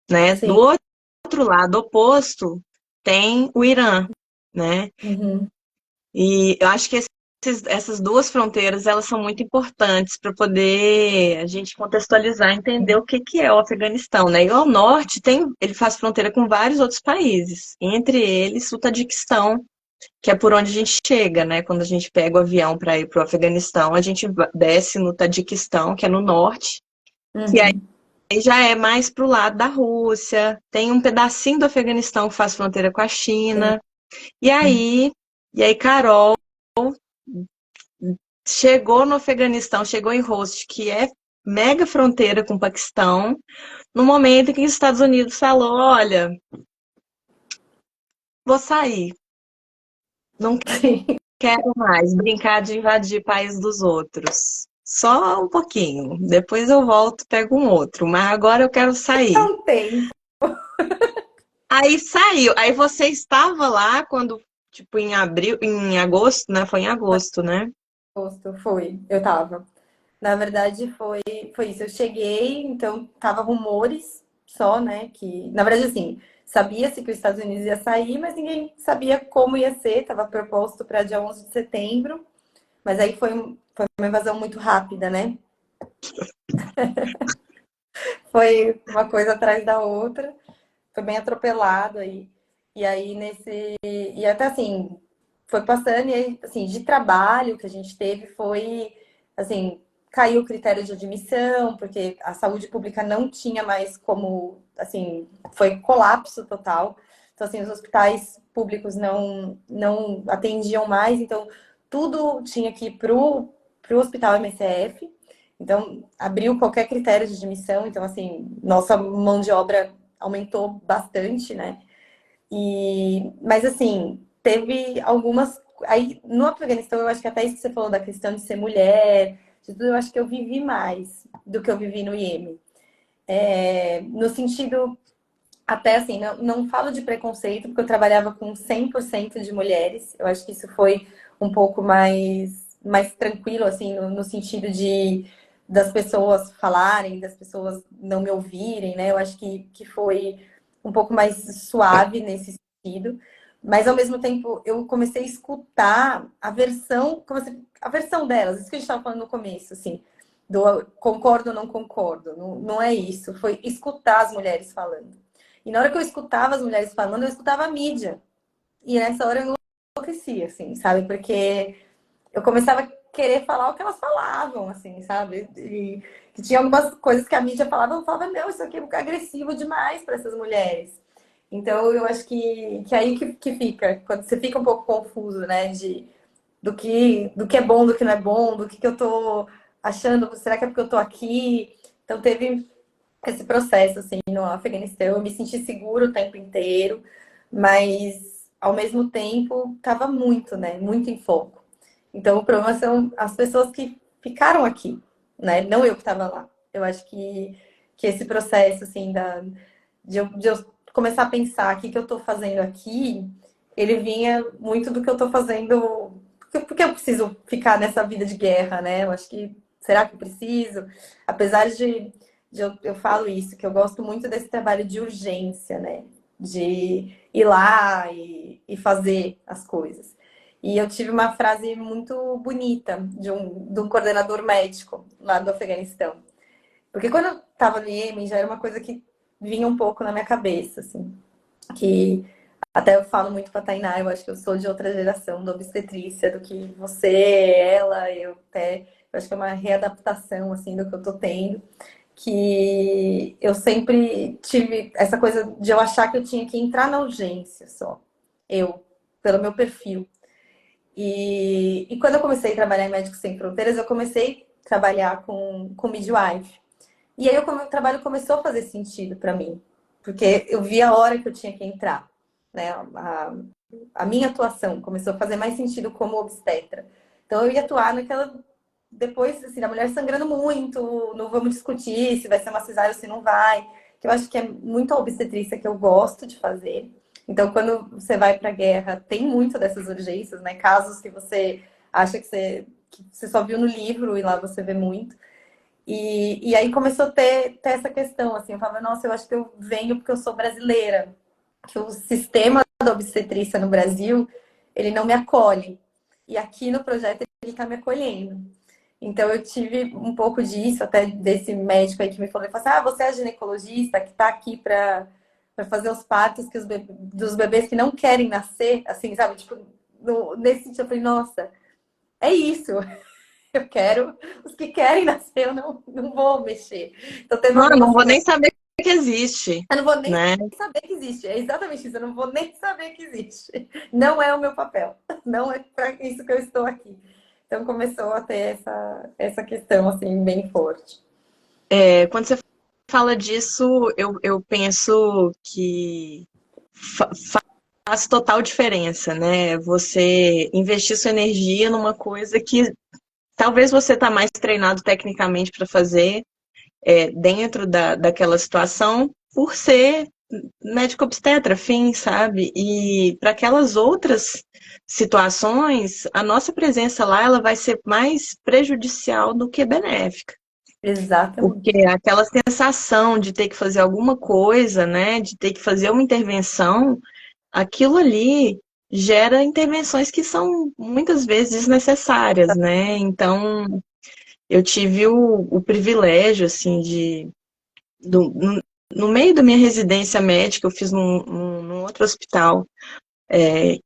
né? Do Sim. outro lado oposto tem o Irã, né? Uhum. E eu acho que essas duas fronteiras elas são muito importantes para poder a gente contextualizar, entender o que que é o Afeganistão, né? E ao norte ele faz fronteira com vários outros países, entre eles o Tadiquistão, que é por onde a gente chega, né? Quando a gente pega o avião para ir para o Afeganistão, a gente desce no Tadiquistão, que é no norte, que aí Uhum. já é mais pro lado da Rússia. Tem um pedacinho do Afeganistão que faz fronteira com a Sim. China. E aí, Carol chegou no Afeganistão, chegou em Host, que é mega fronteira com o Paquistão, no momento em que os Estados Unidos falou, olha, vou sair, não Sim. quero mais brincar de invadir país dos outros. Só um pouquinho. Depois eu volto, pego um outro. Mas agora eu quero sair. Não tem. Aí saiu. Aí você estava lá quando, tipo, em abril, em agosto, né? Foi em agosto, né? Posto, foi. Eu tava. Na verdade, foi isso. Eu cheguei, então tava rumores só, né? Que, na verdade, assim, sabia-se que os Estados Unidos ia sair, mas ninguém sabia como ia ser. Tava proposto para dia 11 de setembro, mas aí foi uma invasão muito rápida, né? Foi uma coisa atrás da outra, foi bem atropelado aí. E aí nesse. E até assim, foi passando, e aí, assim, de trabalho que a gente teve foi assim, caiu o critério de admissão, porque a saúde pública não tinha mais como, assim, foi colapso total. Então, assim, os hospitais públicos não atendiam mais, então tudo tinha que ir pro hospital MSF. Então, abriu qualquer critério de admissão, então, assim, nossa mão de obra aumentou bastante, né? Mas assim, teve algumas. Aí no Afeganistão, eu acho que até isso que você falou da questão de ser mulher, de tudo, eu acho que eu vivi mais do que eu vivi no Iêmen. No sentido, até assim, não falo de preconceito, porque eu trabalhava com 100% de mulheres. Eu acho que isso foi um pouco mais tranquilo, assim, no sentido de das pessoas falarem, das pessoas não me ouvirem, né? Eu acho que foi um pouco mais suave nesse sentido. Mas ao mesmo tempo eu comecei a escutar a versão delas, isso que a gente estava falando no começo, assim, do concordo ou não concordo. Não é isso, foi escutar as mulheres falando. E na hora que eu escutava as mulheres falando, eu escutava a mídia. E nessa hora eu enlouquecia, assim, sabe? Porque eu começava a querer falar o que elas falavam, assim, sabe? E que tinha algumas coisas que a mídia falava, eu falava, meu, isso aqui é agressivo demais para essas mulheres. Então eu acho que é aí que fica, quando você fica um pouco confuso, né? Do que é bom, do que não é bom, do que eu tô achando, será que é porque eu tô aqui? Então teve esse processo, assim, no Afeganistão. Eu me senti seguro o tempo inteiro, mas ao mesmo tempo estava muito, né? Muito em foco. Então o problema são as pessoas que ficaram aqui, né? Não eu que estava lá. Eu acho que esse processo, assim, de eu começar a pensar o que eu estou fazendo aqui, ele vinha muito do que eu estou fazendo. Porque eu preciso ficar nessa vida de guerra, né? Eu acho que. Será que eu preciso? Apesar eu falo isso, que eu gosto muito desse trabalho de urgência, né? De ir lá e fazer as coisas. E eu tive uma frase muito bonita de um coordenador médico lá do Afeganistão. Porque quando eu estava no Iêmen, já era uma coisa que vinha um pouco na minha cabeça, assim. Que até eu falo muito para a Tainá, eu acho que eu sou de outra geração da obstetrícia, do que você, ela, eu acho que é uma readaptação, assim, do que eu tô tendo que eu sempre tive essa coisa de eu achar que eu tinha que entrar na urgência só. Eu, pelo meu perfil. E quando eu comecei a trabalhar em Médicos Sem Fronteiras, eu comecei a trabalhar com midwife. E aí o trabalho começou a fazer sentido para mim. porque eu vi a hora que eu tinha que entrar, né? A minha atuação começou a fazer mais sentido como obstetra. Então eu ia atuar naquela depois assim, da mulher sangrando muito, não vamos discutir se vai ser uma cesárea ou se não vai, que eu acho que é muito a obstetrícia que eu gosto de fazer. Então, quando você vai para a guerra, tem muito dessas urgências, né? Casos que você acha que você só viu no livro e lá você vê muito. E aí começou a ter essa questão, assim, eu falava, nossa, eu acho que eu venho porque eu sou brasileira, que o sistema da obstetrícia no Brasil, ele não me acolhe. E aqui no projeto ele está me acolhendo. Então eu tive um pouco disso, até desse médico aí que me falou, ele falou assim, você é a ginecologista que está aqui para fazer os partos dos bebês que não querem nascer, assim, sabe? Tipo, nesse sentido, eu falei, nossa, é isso. Eu quero, os que querem nascer, eu não vou mexer. Então teve Não, eu algumas não vou nem situações. saber que existe, Eu não vou nem né? saber que existe. É exatamente isso. Eu não vou nem saber que existe. Não é o meu papel. Não é para isso que eu estou aqui. Então começou a ter essa questão assim bem forte. Quando você fala disso, eu penso que faz total diferença, né? Você investir sua energia numa coisa que talvez você está mais treinado tecnicamente para fazer dentro daquela situação por ser médico obstetra, fim, sabe? E para aquelas outras situações, a nossa presença lá ela vai ser mais prejudicial do que benéfica. Porque Exatamente. aquela sensação de ter que fazer alguma coisa, né, de ter que fazer uma intervenção, aquilo ali gera intervenções que são muitas vezes desnecessárias, né? Então, eu tive o privilégio, assim, no meio da minha residência médica, eu fiz num outro hospital,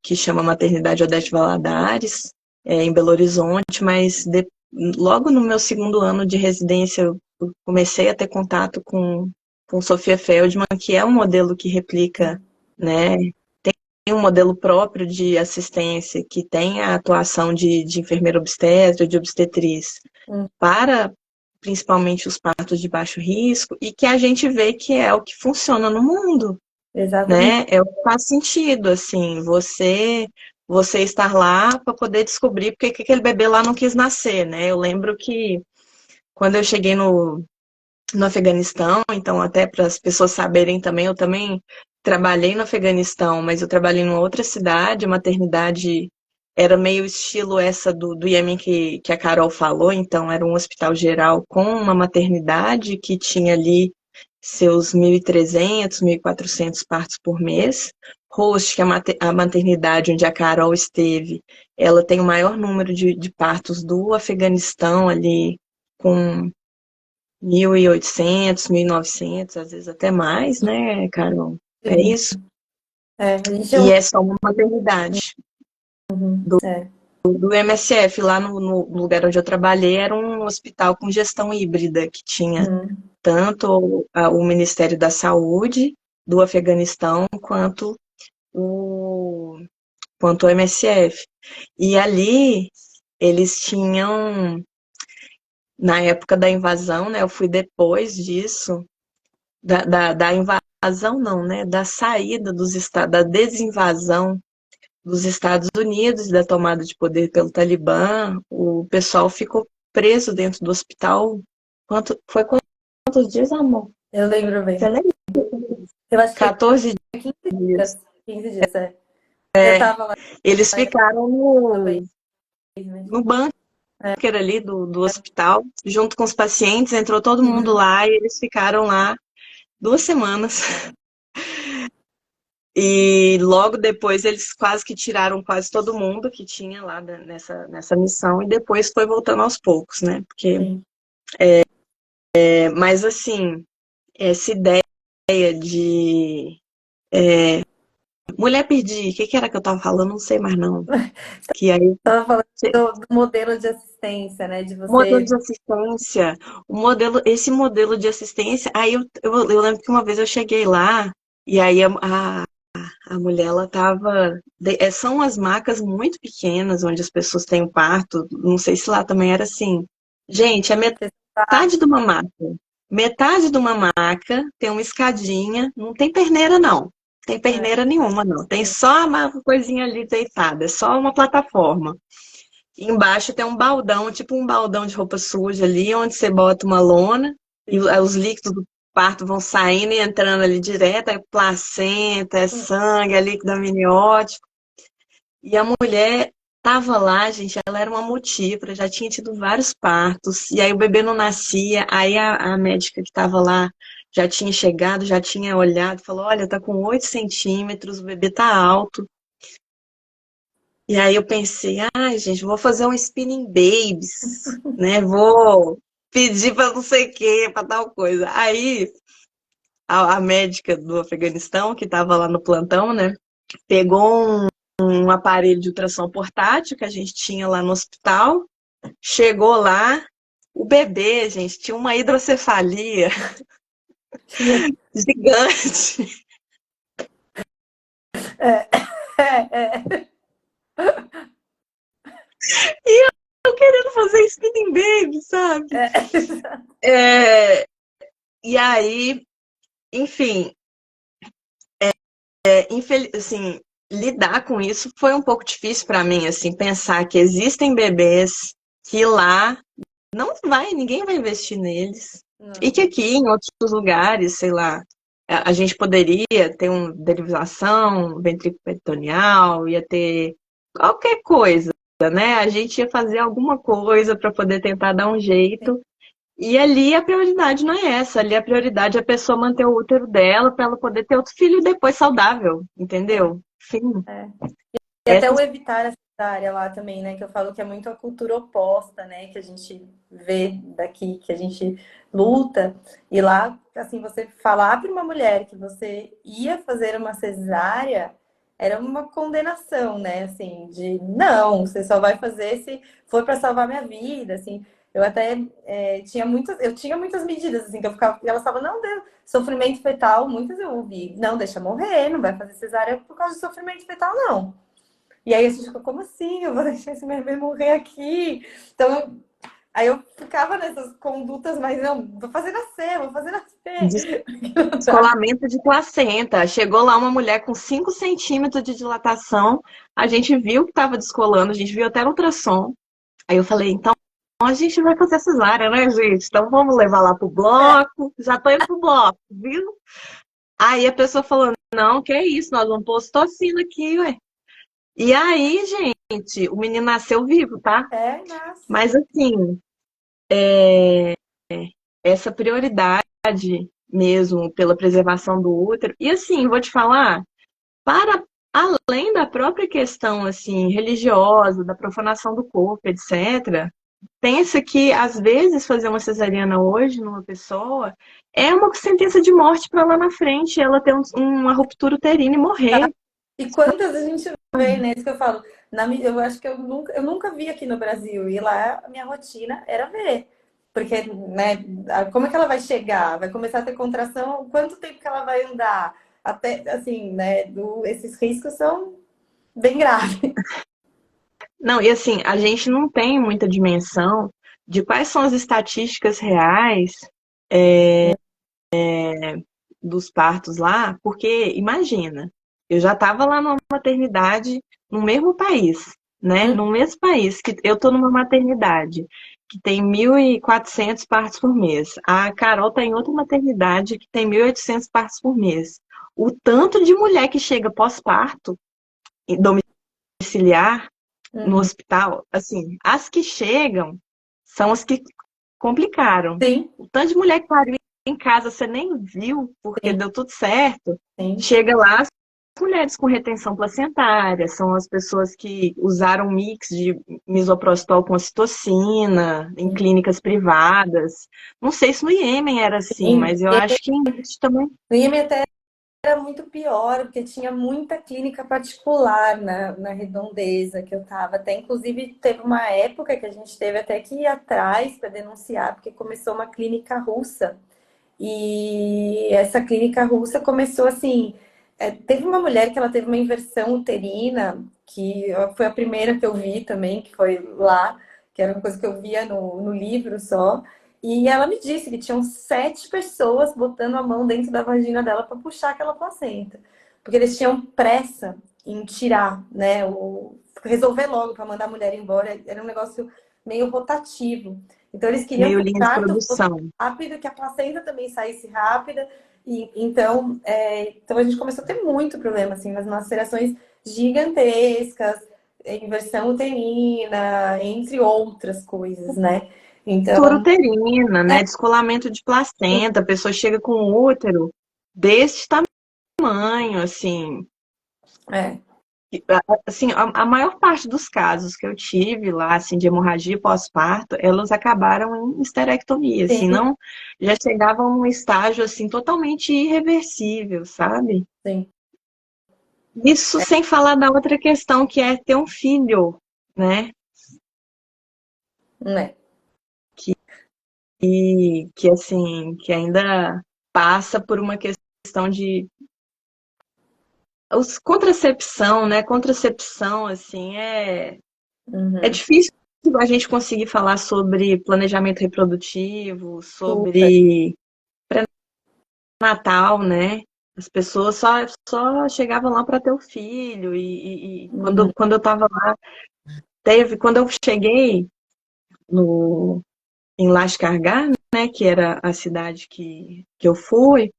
que chama Maternidade Odete Valadares, em Belo Horizonte, mas logo no meu segundo ano de residência, eu comecei a ter contato com Sofia Feldman, que é um modelo que replica, né, tem um modelo próprio de assistência, que tem a atuação de enfermeira obstetra, de obstetriz, Hum, para principalmente os partos de baixo risco, e que a gente vê que é o que funciona no mundo, exatamente. né? É o que faz sentido, assim, você estar lá para poder descobrir porque que aquele bebê lá não quis nascer, né? Eu lembro que quando eu cheguei no Afeganistão, então até para as pessoas saberem também, eu também trabalhei no Afeganistão, mas eu trabalhei numa outra cidade, a maternidade era meio estilo essa do Iêmen que a Carol falou, então era um hospital geral com uma maternidade que tinha ali seus 1.300, 1.400 partos por mês. Host, que é a maternidade onde a Carol esteve, ela tem o maior número de partos do Afeganistão ali, com 1.800, 1.900, às vezes até mais, né, Carol? É Sim. isso? A gente é E é só uma maternidade. é. Do MSF, lá no lugar onde eu trabalhei, era um hospital com gestão híbrida, que tinha Uhum. tanto o Ministério da Saúde do Afeganistão o, quanto o MSF. E ali eles tinham, na época da invasão, né, eu fui depois disso, da invasão não, né, da saída dos estados, da desinvasão dos Estados Unidos, da tomada de poder pelo Talibã, o pessoal ficou preso dentro do hospital. Foi quantos dias, amor? Eu lembro Você bem. lembra? Eu acho que 14 foi 15 dias. dias. 15 dias, é. Eu tava lá Eles ficaram também, né? no bunker ali do hospital, junto com os pacientes, entrou todo mundo Uhum. lá e eles ficaram lá 2 semanas. É. E logo depois eles quase que tiraram quase todo mundo que tinha lá nessa missão e depois foi voltando aos poucos, né? Porque, Sim. mas assim, essa ideia de mulher perdi, o que que era que eu tava falando? Não sei mais não. Que aí Tava falando do modelo de assistência, né? De o modelo você. de assistência, esse modelo de assistência, aí eu lembro que uma vez eu cheguei lá e aí a mulher, ela tava. São as macas muito pequenas onde as pessoas têm o parto. Não sei se lá também era assim. Gente, é metade de uma maca. metade de uma maca, tem uma escadinha, não tem perneira não. Tem É, perneira nenhuma, não. Tem sim. só uma coisinha ali deitada, é só uma plataforma. Embaixo tem um baldão, tipo um baldão de roupa suja ali, onde você bota uma lona e Sim. os líquidos do parto vão saindo e entrando ali direto, é placenta, é sangue, é líquido amniótico. E a mulher tava lá, gente, ela era uma multípara, já tinha tido vários partos, e aí o bebê não nascia, aí a médica que tava lá já tinha chegado, já tinha olhado, falou, olha, tá com 8 centímetros, o bebê tá alto. E aí eu pensei, ai, gente, vou fazer um spinning babies, né? Vou pedir para não sei o quê, para tal coisa. Aí a médica do Afeganistão, que estava lá no plantão, né? Pegou um aparelho de ultrassom portátil que a gente tinha lá no hospital, chegou lá, o bebê, gente, tinha uma hidrocefalia gigante. É, é, E eu querendo fazer spinning baby, sabe? é. É, e aí, enfim, assim, lidar com isso foi um pouco difícil para mim, assim, pensar que existem bebês que lá não vai, ninguém vai investir neles. E que Não. aqui, em outros lugares, sei lá, a gente poderia ter uma derivação ventriculoperitoneal, ia ter qualquer coisa, né? A gente ia fazer alguma coisa para poder tentar dar um jeito. E ali a prioridade não é essa, ali a prioridade é a pessoa manter o útero dela para ela poder ter outro filho depois saudável, entendeu? Enfim, É. E até essa o evitar essa área lá também, né? Que eu falo que é muito a cultura oposta, né? Que a gente vê daqui, que a gente luta. E lá, assim, você falar para uma mulher que você ia fazer uma cesárea era uma condenação, né? Assim, de não, você só vai fazer se for para salvar minha vida, assim. Eu até eu tinha muitas medidas, assim, que eu ficava, e elas falavam, não, Deus, sofrimento fetal, muitas eu ouvi, não, deixa morrer, não vai fazer cesárea por causa de sofrimento fetal, não. E aí a gente ficou, como assim? Eu vou deixar esse bebê morrer aqui? Então, aí eu ficava nessas condutas, mas não, vou fazer nascer, vou fazer nascer. descolamento de placenta. Chegou lá uma mulher com 5 centímetros de dilatação, a gente viu que estava descolando, a gente viu até no ultrassom. Aí eu falei, então a gente vai fazer cesárea, né, gente? Então vamos levar lá pro É, bloco. Já tô indo pro bloco, viu? Aí a pessoa falou, não, que é isso, nós vamos pôr ocitocina aqui, ué. E aí, gente, o menino nasceu vivo, tá? nossa. Mas assim, essa prioridade mesmo pela preservação do útero. E assim, vou te falar, para além da própria questão assim religiosa, da profanação do corpo, etc. Pensa que às vezes fazer uma cesariana hoje numa pessoa é uma sentença de morte para lá na frente, ela ter uma ruptura uterina e morrer. E quantas a gente vê, né? Isso que eu falo. Eu acho que eu nunca vi aqui no Brasil. E lá a minha rotina era ver. Porque, né, como é que ela vai chegar? Vai começar a ter contração? Quanto tempo que ela vai andar? Até, assim, né? Esses riscos são bem graves. Não, e assim, a gente não tem muita dimensão de quais são as estatísticas reais dos partos lá, porque imagina, eu já estava lá numa maternidade no mesmo país, né? No mesmo país que eu tô numa maternidade que tem 1.400 partos por mês. A Carol está em outra maternidade que tem 1.800 partos por mês. O tanto de mulher que chega pós-parto domiciliar no Uhum. hospital, assim, as que chegam são as que complicaram. Sim, O tanto de mulher que pariu em casa você nem viu, porque sim, deu tudo certo. sim. Chega lá, as mulheres com retenção placentária, são as pessoas que usaram mix de misoprostol com ocitocina em Sim. clínicas privadas. Não sei se no Iêmen era assim, Sim. mas eu acho que em Haiti também. No IMT era muito pior, porque tinha muita clínica particular na redondeza que eu estava. Até, inclusive, teve uma época que a gente teve até que ir atrás para denunciar, porque começou uma clínica russa. E essa clínica russa começou assim. Teve uma mulher que ela teve uma inversão uterina, que foi a primeira que eu vi também, que foi lá, que era uma coisa que eu via no livro só. E ela me disse que tinham 7 pessoas botando a mão dentro da vagina dela para puxar aquela placenta. Porque eles tinham pressa em tirar, né? Resolver logo para mandar a mulher embora. Era um negócio meio rotativo. Então eles queriam que Meio o linha de parto fosse produção. rápido, que a placenta também saísse rápida. E, então a gente começou a ter muito problema, assim, nas macerações gigantescas, inversão uterina, entre outras coisas, né? Estrutura Então, uterina, né? Descolamento de placenta, a pessoa chega com um útero desse tamanho, assim. é, Assim, a maior parte dos casos que eu tive lá, assim, de hemorragia pós-parto, elas acabaram em histerectomia, assim, sim, não, já chegavam num estágio, assim, totalmente irreversível, sabe? sim, Isso sem falar da outra questão, que é ter um filho, né? né? Que assim, que ainda passa por uma questão de contracepção, né? Contracepção, assim, é Uhum, difícil a gente conseguir falar sobre planejamento reprodutivo, super. sobre pré-natal, né? As pessoas só chegavam lá para ter o filho. E Uhum, quando eu estava lá, quando eu cheguei no, em Lashkargah, né? Que era a cidade que eu fui,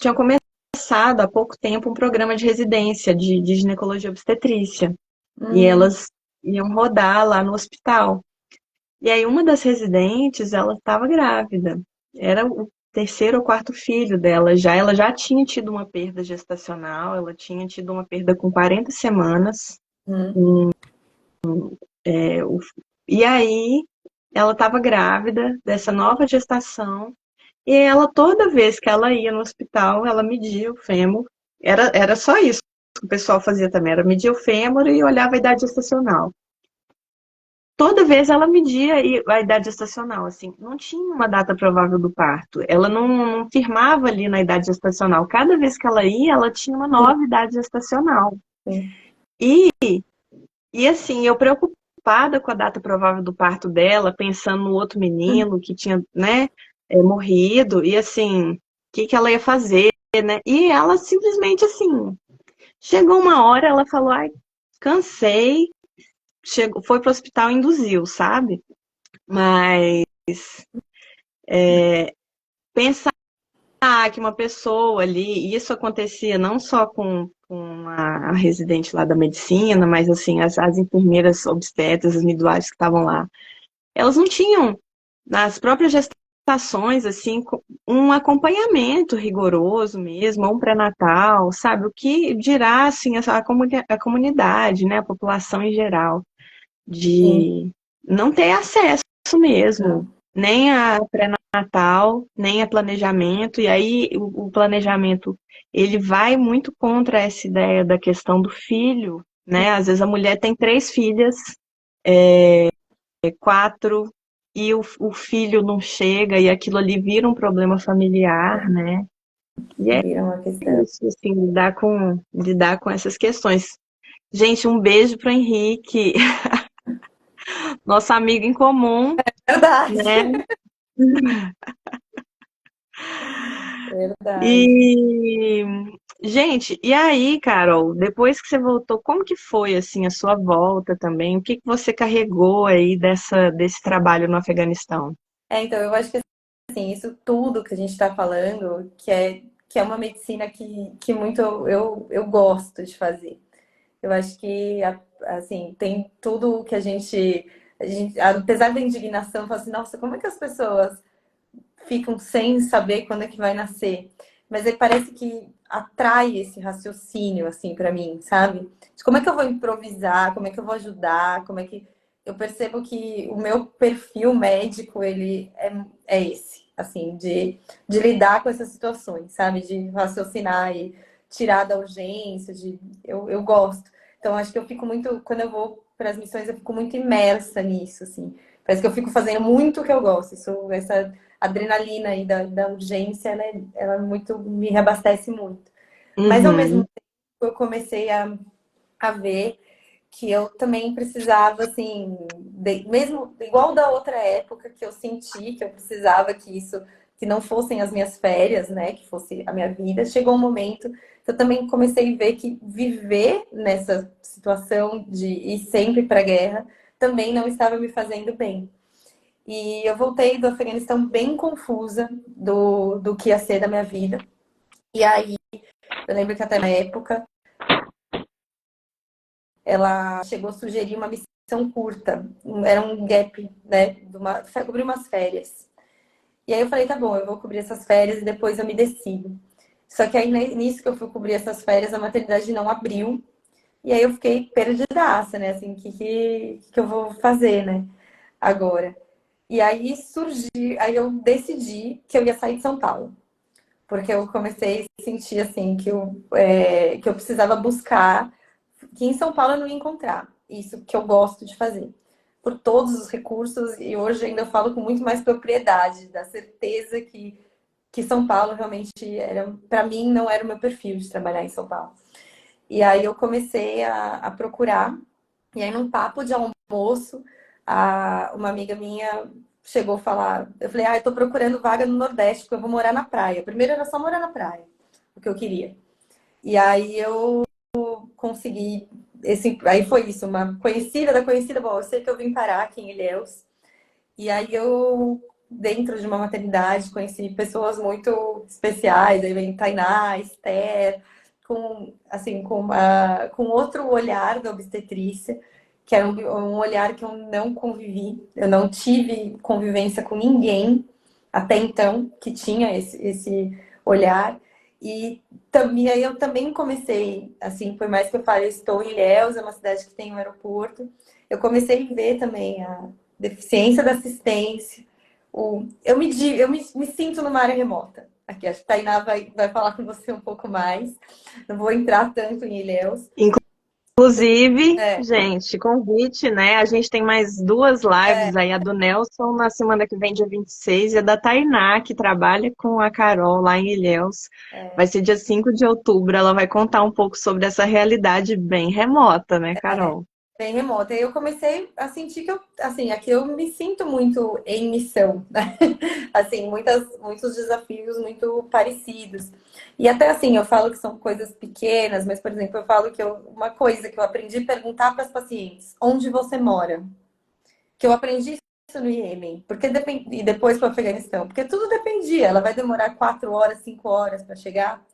tinha começado há pouco tempo um programa de residência de ginecologia obstetrícia. E uhum, elas iam rodar lá no hospital. E aí uma das residentes, ela estava grávida. Era o terceiro ou quarto filho dela já. Ela já tinha tido uma perda gestacional, ela tinha tido uma perda com 40 semanas. uhum. É, e aí ela estava grávida dessa nova gestação. E ela, toda vez que ela ia no hospital, ela media o fêmur. Era só isso que o pessoal fazia também, era medir o fêmur e olhava a idade gestacional. Toda vez ela media a idade gestacional, assim, não tinha uma data provável do parto. Ela não firmava ali na idade gestacional. Cada vez que ela ia, ela tinha uma Sim, nova idade gestacional. sim. E, e assim, eu preocupada com a data provável do parto dela, pensando no outro menino que tinha, né, morrido, e assim, o que ela ia fazer, né? E ela simplesmente assim, chegou uma hora, ela falou, ai, cansei, chegou, foi pro hospital e induziu, sabe? Mas pensar que uma pessoa ali, e isso acontecia não só com a residente lá da medicina, mas assim, as enfermeiras obstetras, as midwives que estavam lá, elas não tinham, nas próprias gestações, assim, um acompanhamento rigoroso mesmo, um pré-natal, sabe? O que dirá, assim, a comunidade, né, a população em geral, Sim. de não ter acesso mesmo, Não. nem a pré-natal, nem a planejamento, e aí o planejamento, ele vai muito contra essa ideia da questão do filho, né? Às vezes a mulher tem 3 filhas, 4, e o filho não chega, e aquilo ali vira um problema familiar, né? E é Vira uma questão. isso, assim, lidar com essas questões. Gente, um beijo para o Henrique, nosso amigo em comum, Verdade. né? Verdade. E, gente, e aí, Carol, depois que você voltou, como que foi, assim, a sua volta também? O que que você carregou aí desse trabalho no Afeganistão? Então, eu acho que assim, isso tudo que a gente está falando, que é uma medicina que muito eu gosto de fazer. Eu acho que, assim, tem tudo que a gente, apesar da indignação, eu falo assim, nossa, como é que as pessoas ficam sem saber quando é que vai nascer? Mas aí parece que atrai esse raciocínio, assim, para mim, sabe? De como é que eu vou improvisar, como é que eu vou ajudar, como é que... Eu percebo que o meu perfil médico, ele é esse, assim, de lidar com essas situações, sabe? De raciocinar e tirar da urgência, eu gosto. Então, acho que eu fico muito, quando eu vou para as missões, eu fico muito imersa nisso, assim. Parece que eu fico fazendo muito o que eu gosto. Essa adrenalina aí da urgência, né? Ela muito me reabastece muito. Mas ao mesmo Uhum. tempo eu comecei a ver que eu também precisava, assim, mesmo igual da outra época que eu senti que eu precisava que não fossem as minhas férias, né, que fosse a minha vida, chegou um momento que eu também comecei a ver que viver nessa situação de ir sempre para a guerra também não estava me fazendo bem. E eu voltei do Afeganistão bem confusa do que ia ser da minha vida. E aí, eu lembro que até na época, ela chegou a sugerir uma missão curta. Era um gap, né? Cobrir umas férias. E aí eu falei, tá bom, eu vou cobrir essas férias e depois eu me decido. Só que aí, nisso que eu fui cobrir essas férias, a maternidade não abriu. E aí eu fiquei perdidaça, né? Assim, o que eu vou fazer, né? Agora. E aí aí eu decidi que eu ia sair de São Paulo. Porque eu comecei a sentir assim que eu precisava buscar, que em São Paulo eu não ia encontrar. Isso que eu gosto de fazer. Por todos os recursos, e hoje ainda eu falo com muito mais propriedade, da certeza que São Paulo realmente era, para mim, não era o meu perfil de trabalhar em São Paulo. E aí eu comecei a procurar, e aí num papo de almoço, uma amiga minha chegou a falar, eu falei, eu tô procurando vaga no Nordeste, porque eu vou morar na praia. Primeiro era só morar na praia, o que eu queria. E aí eu consegui, aí foi isso, uma conhecida da conhecida, bom, eu sei que eu vim parar aqui em Ilhéus, e aí eu, dentro de uma maternidade, conheci pessoas muito especiais, aí vem Tainá, Esther, com, assim, com outro olhar da obstetrícia, que era um olhar que eu não convivi, eu não tive convivência com ninguém até então que tinha esse olhar. E também, aí eu também comecei, assim, por mais que eu fale, eu estou em Ilhéus, é uma cidade que tem um aeroporto, eu comecei a ver também a deficiência da assistência. Eu me sinto numa área remota. Aqui, acho que a Tainá vai falar com você um pouco mais. Não vou entrar tanto em Ilhéus. Inclusive, É, gente, convite, né? A gente tem mais duas lives aí, a do Nelson na semana que vem, dia 26, e a da Tainá, que trabalha com a Carol lá em Ilhéus. Vai ser dia 5 de outubro. Ela vai contar um pouco sobre essa realidade bem remota, né, Carol? bem remota. E eu comecei a sentir que assim, aqui eu me sinto muito em missão, né? Assim, muitos desafios muito parecidos. E até assim, eu falo que são coisas pequenas, mas, por exemplo, eu falo que uma coisa que eu aprendi a perguntar para as pacientes, onde você mora? Que eu aprendi isso no Iêmen, porque e depois para o Afeganistão, porque tudo dependia. Ela vai demorar 4 horas, 5 horas para chegar.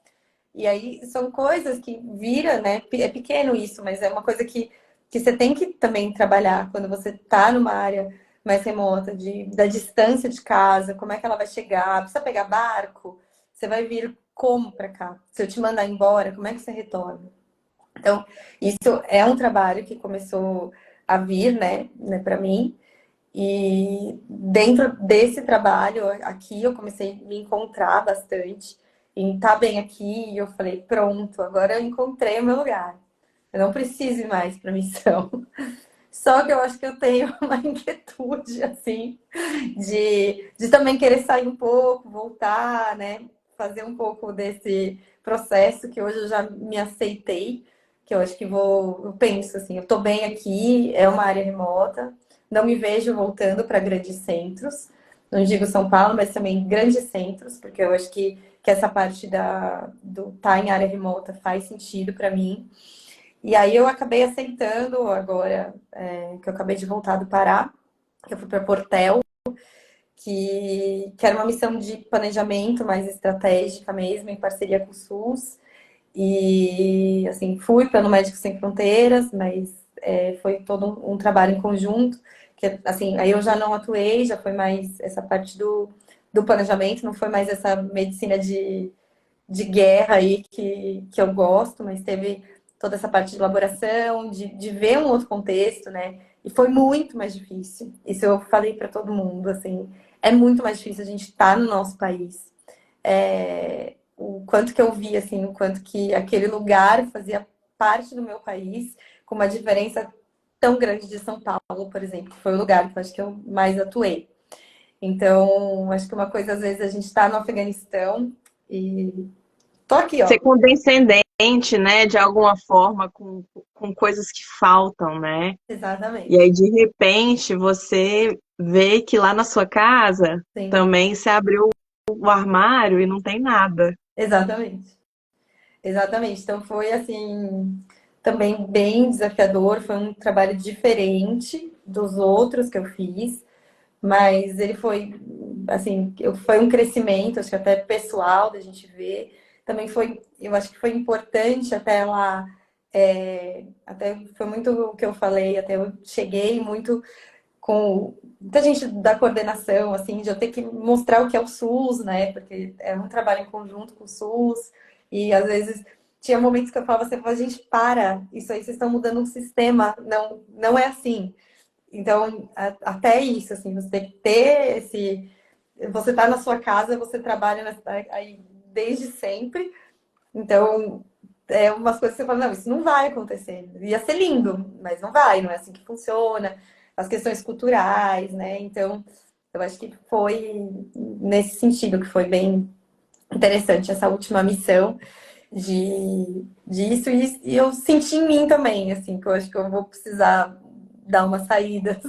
E aí são coisas que vira, né? É pequeno isso, mas é uma coisa que você tem que também trabalhar quando você está numa área mais remota, da distância de casa, como é que ela vai chegar, precisa pegar barco, você vai vir como para cá? Se eu te mandar embora, como é que você retorna? Então, isso é um trabalho que começou a vir, né para mim. E dentro desse trabalho aqui, eu comecei a me encontrar bastante. Em estar bem aqui, eu falei, pronto, agora eu encontrei o meu lugar. Eu não preciso ir mais para missão. Só que eu acho que eu tenho uma inquietude, assim, de também querer sair um pouco, voltar, né? Fazer um pouco desse processo que hoje eu já me aceitei, que eu acho que eu penso assim, eu tô bem aqui, é uma área remota, não me vejo voltando para grandes centros, não digo São Paulo, mas também grandes centros, porque eu acho que essa parte do estar em área remota faz sentido para mim. E aí eu acabei aceitando agora, que eu acabei de voltar do Pará, que eu fui para Portel, que era uma missão de planejamento mais estratégica mesmo, em parceria com o SUS. E assim, fui pelo Médicos Sem Fronteiras, mas foi todo um trabalho em conjunto, que assim, aí eu já não atuei, já foi mais essa parte do planejamento, não foi mais essa medicina de guerra aí que eu gosto, mas teve toda essa parte de elaboração, de ver um outro contexto, né? E foi muito mais difícil. Isso eu falei para todo mundo, assim, é muito mais difícil a gente estar no nosso país. O quanto que eu vi, assim, o quanto que aquele lugar fazia parte do meu país, com uma diferença tão grande de São Paulo, por exemplo, que foi o lugar que eu acho que eu mais atuei. Então, acho que uma coisa, às vezes, a gente está no Afeganistão e Tô aqui, ó. ser condescendente, né, de alguma forma com coisas que faltam, né? E Exatamente. aí, de repente, você vê que lá na sua casa Sim, também você abriu o armário e não tem nada. exatamente. Exatamente. Então foi assim, também bem desafiador, foi um trabalho diferente dos outros que eu fiz, mas ele foi assim, foi um crescimento, acho que até pessoal da gente ver. Também foi, eu acho que foi importante até lá, até foi muito o que eu falei, até eu cheguei muito com muita gente da coordenação, assim, de eu ter que mostrar o que é o SUS, né? Porque é um trabalho em conjunto com o SUS, e às vezes tinha momentos que eu falava, você fala, gente, para, isso aí vocês estão mudando um sistema, não é assim. Então, até isso, assim, você tem que ter esse. Você tá na sua casa, você trabalha aí desde sempre, então é umas coisas que você fala, não, isso não vai acontecer. Ia ser lindo, mas não vai, não é assim que funciona. As questões culturais, né? Então, eu acho que foi nesse sentido que foi bem interessante essa última missão disso. E eu senti em mim também, assim, que eu acho que eu vou precisar dar uma saída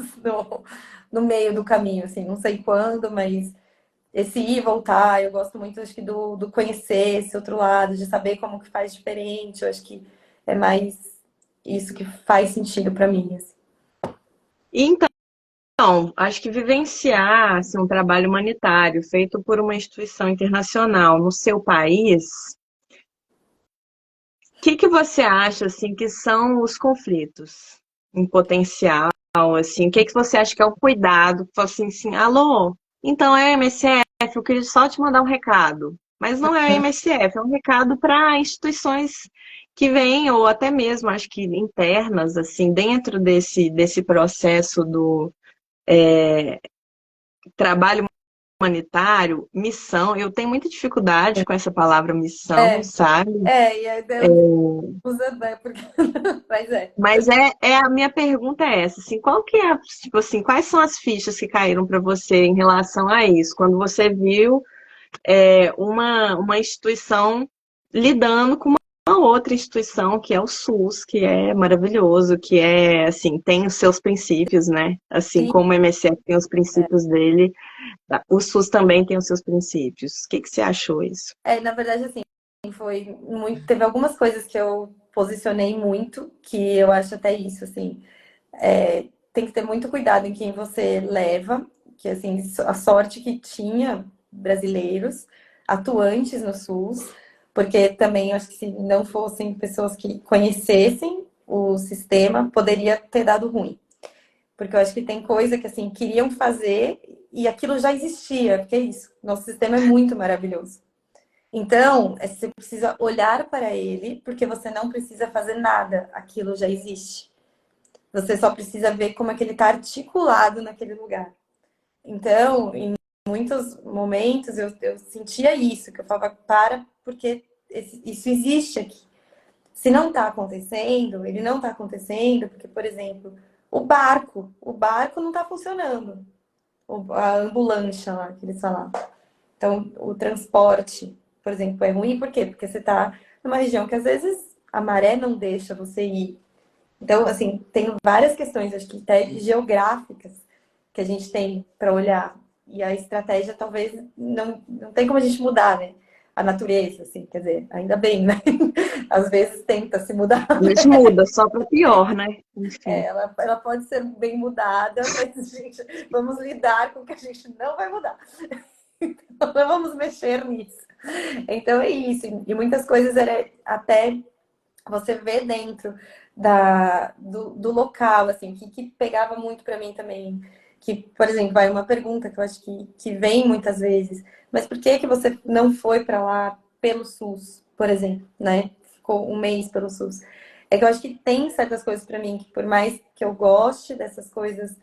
no meio do caminho, assim, não sei quando, mas esse ir e voltar, eu gosto muito, acho que do conhecer esse outro lado, de saber como que faz diferente. Eu acho que é mais isso que faz sentido para mim, assim. Então, acho que vivenciar assim, um trabalho humanitário feito por uma instituição internacional no seu país, o que que você acha assim que são os conflitos em potencial, assim, o que que você acha que é o cuidado? Fala assim, alô, então é MSF, eu queria só te mandar um recado, mas não é MSF, é um recado para instituições que vêm ou até mesmo acho que internas, assim, dentro desse processo do trabalho humanitário, missão. Eu tenho muita dificuldade com essa palavra missão, É, sabe? e aí Deus usa, né? Porque... Mas é. Mas a minha pergunta é essa, assim, qual que é, tipo assim, quais são as fichas que caíram para você em relação a isso? Quando você viu uma instituição lidando com uma outra instituição, que é o SUS, que é maravilhoso, que é, assim, tem os seus princípios, né? Assim Sim, como o MSF tem os princípios dele, o SUS também tem os seus princípios. O que que você achou isso? na verdade, assim, foi muito. Teve algumas coisas que eu posicionei muito, que eu acho até isso, assim. Tem que ter muito cuidado em quem você leva, que assim, a sorte que tinha brasileiros atuantes no SUS, porque também acho que se não fossem pessoas que conhecessem o sistema, poderia ter dado ruim. Porque eu acho que tem coisa que assim queriam fazer e aquilo já existia, porque é isso. Nosso sistema é muito maravilhoso. Então, você precisa olhar para ele, porque você não precisa fazer nada, aquilo já existe. Você só precisa ver como é que ele está articulado naquele lugar. Então, em muitos momentos eu sentia isso, que eu falava, para, porque isso existe aqui. Se não está acontecendo, ele não está acontecendo, porque, por exemplo, o barco não está funcionando. A ambulância lá, que eles falavam. Então, o transporte, por exemplo, é ruim, por quê? Porque você está numa região que às vezes a maré não deixa você ir. Então, assim, tem várias questões, acho que até geográficas, que a gente tem para olhar. E a estratégia talvez não tem como a gente mudar, né? A natureza, assim, quer dizer, ainda bem, né? Às vezes tenta se mudar. A gente muda só para pior, né? Enfim. Ela pode ser bem mudada, mas, gente, vamos lidar com o que a gente não vai mudar. Então, não vamos mexer nisso. Então é isso. E muitas coisas era até você vê dentro do local, assim, que pegava muito para mim também. Que, por exemplo, vai uma pergunta que eu acho que vem muitas vezes, mas por que que você não foi para lá pelo SUS, por exemplo, né? Ficou um mês pelo SUS. É que eu acho que tem certas coisas para mim que, por mais que eu goste dessas coisas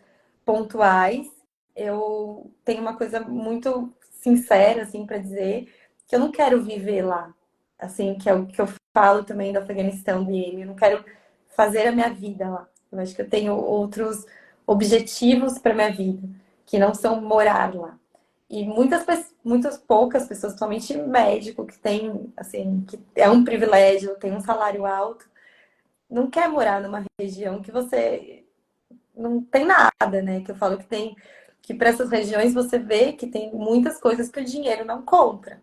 pontuais, eu tenho uma coisa muito sincera, assim, para dizer que eu não quero viver lá. Assim, que é o que eu falo também do Afeganistão, do Iêmen. Eu não quero fazer a minha vida lá. Eu acho que eu tenho outros objetivos para minha vida, que não são morar lá. E muitas poucas pessoas, somente médico, que tem, assim, que é um privilégio, tem um salário alto, não quer morar numa região que você não tem nada, né? Que eu falo que tem, que para essas regiões você vê que tem muitas coisas que o dinheiro não compra,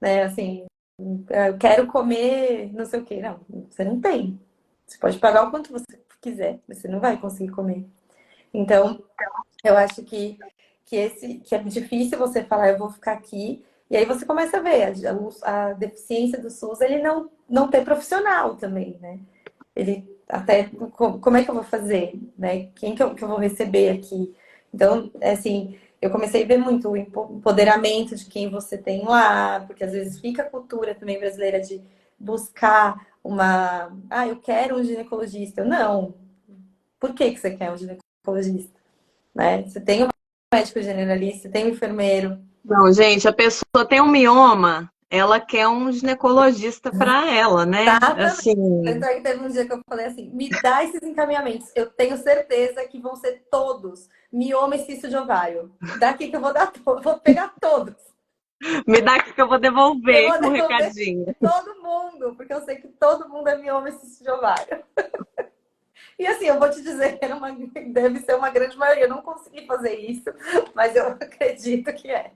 né? Assim, eu quero comer não sei o quê. Não, você não tem. Você pode pagar o quanto você quiser, mas você não vai conseguir comer. Então, eu acho que é difícil você falar, eu vou ficar aqui. E aí você começa a ver a deficiência do SUS, ele não ter profissional também, né? Ele até como é que eu vou fazer, né? Quem que eu vou receber aqui? Então, assim, eu comecei a ver muito o empoderamento de quem você tem lá, porque às vezes fica a cultura também brasileira de buscar eu quero um ginecologista. Eu, não. Por que você quer um ginecologista? Né? Você tem um médico generalista, tem um enfermeiro. Não, gente, a pessoa tem um mioma, ela quer um ginecologista para ela, né? Exatamente. Assim, Tanto é que teve um dia que eu falei assim: me dá esses encaminhamentos. Eu tenho certeza que vão ser todos mioma e cisto de ovário. Daqui que eu vou dar vou pegar todos. me dá aqui que eu vou Eu devolver vou com um devolver recadinho. todo mundo, porque eu sei que todo mundo é mioma e cisto de ovário. E assim, eu vou te dizer, deve ser uma grande maioria. Eu não consegui fazer isso, mas eu acredito que é.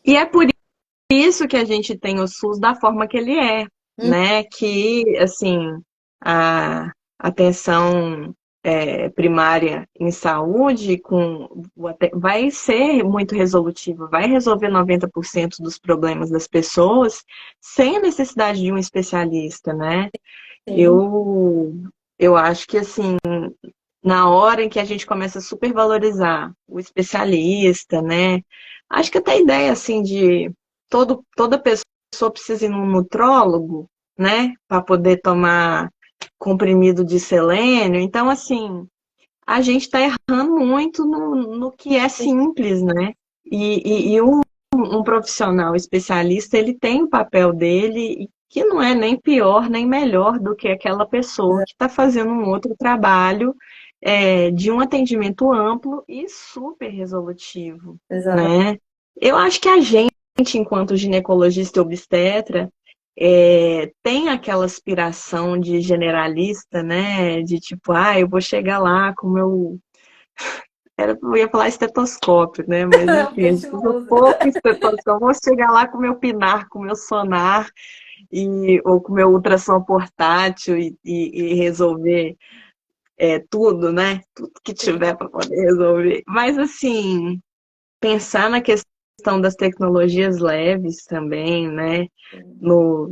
E é por isso que a gente tem o SUS da forma que ele é, né? Que, assim, a atenção primária em saúde vai ser muito resolutiva, vai resolver 90% dos problemas das pessoas sem a necessidade de um especialista, né? Sim, Eu, eu acho que, assim, na hora em que a gente começa a supervalorizar o especialista, né? Acho que até a ideia assim de toda pessoa precisa ir num nutrólogo, né? Para poder tomar comprimido de selênio. Então, assim, a gente está errando muito no que é sim, simples, né? E um profissional especialista, ele tem o papel dele, que não é nem pior nem melhor do que aquela pessoa que está fazendo um outro trabalho de um atendimento amplo e super resolutivo, exato. né? Eu acho que a gente, enquanto ginecologista e obstetra, tem aquela aspiração de generalista, né? De tipo, eu vou chegar lá com o meu eu ia falar estetoscópio, né? Mas Não, enfim, porque a a gente gente não usa usa. pouco estetoscópio. Vou chegar lá com o meu pinar, com o meu sonar, ou com o meu ultrassom portátil e resolver tudo, né? Tudo que Sim, tiver para poder resolver. Mas assim, pensar na questão das tecnologias leves também, né? sim.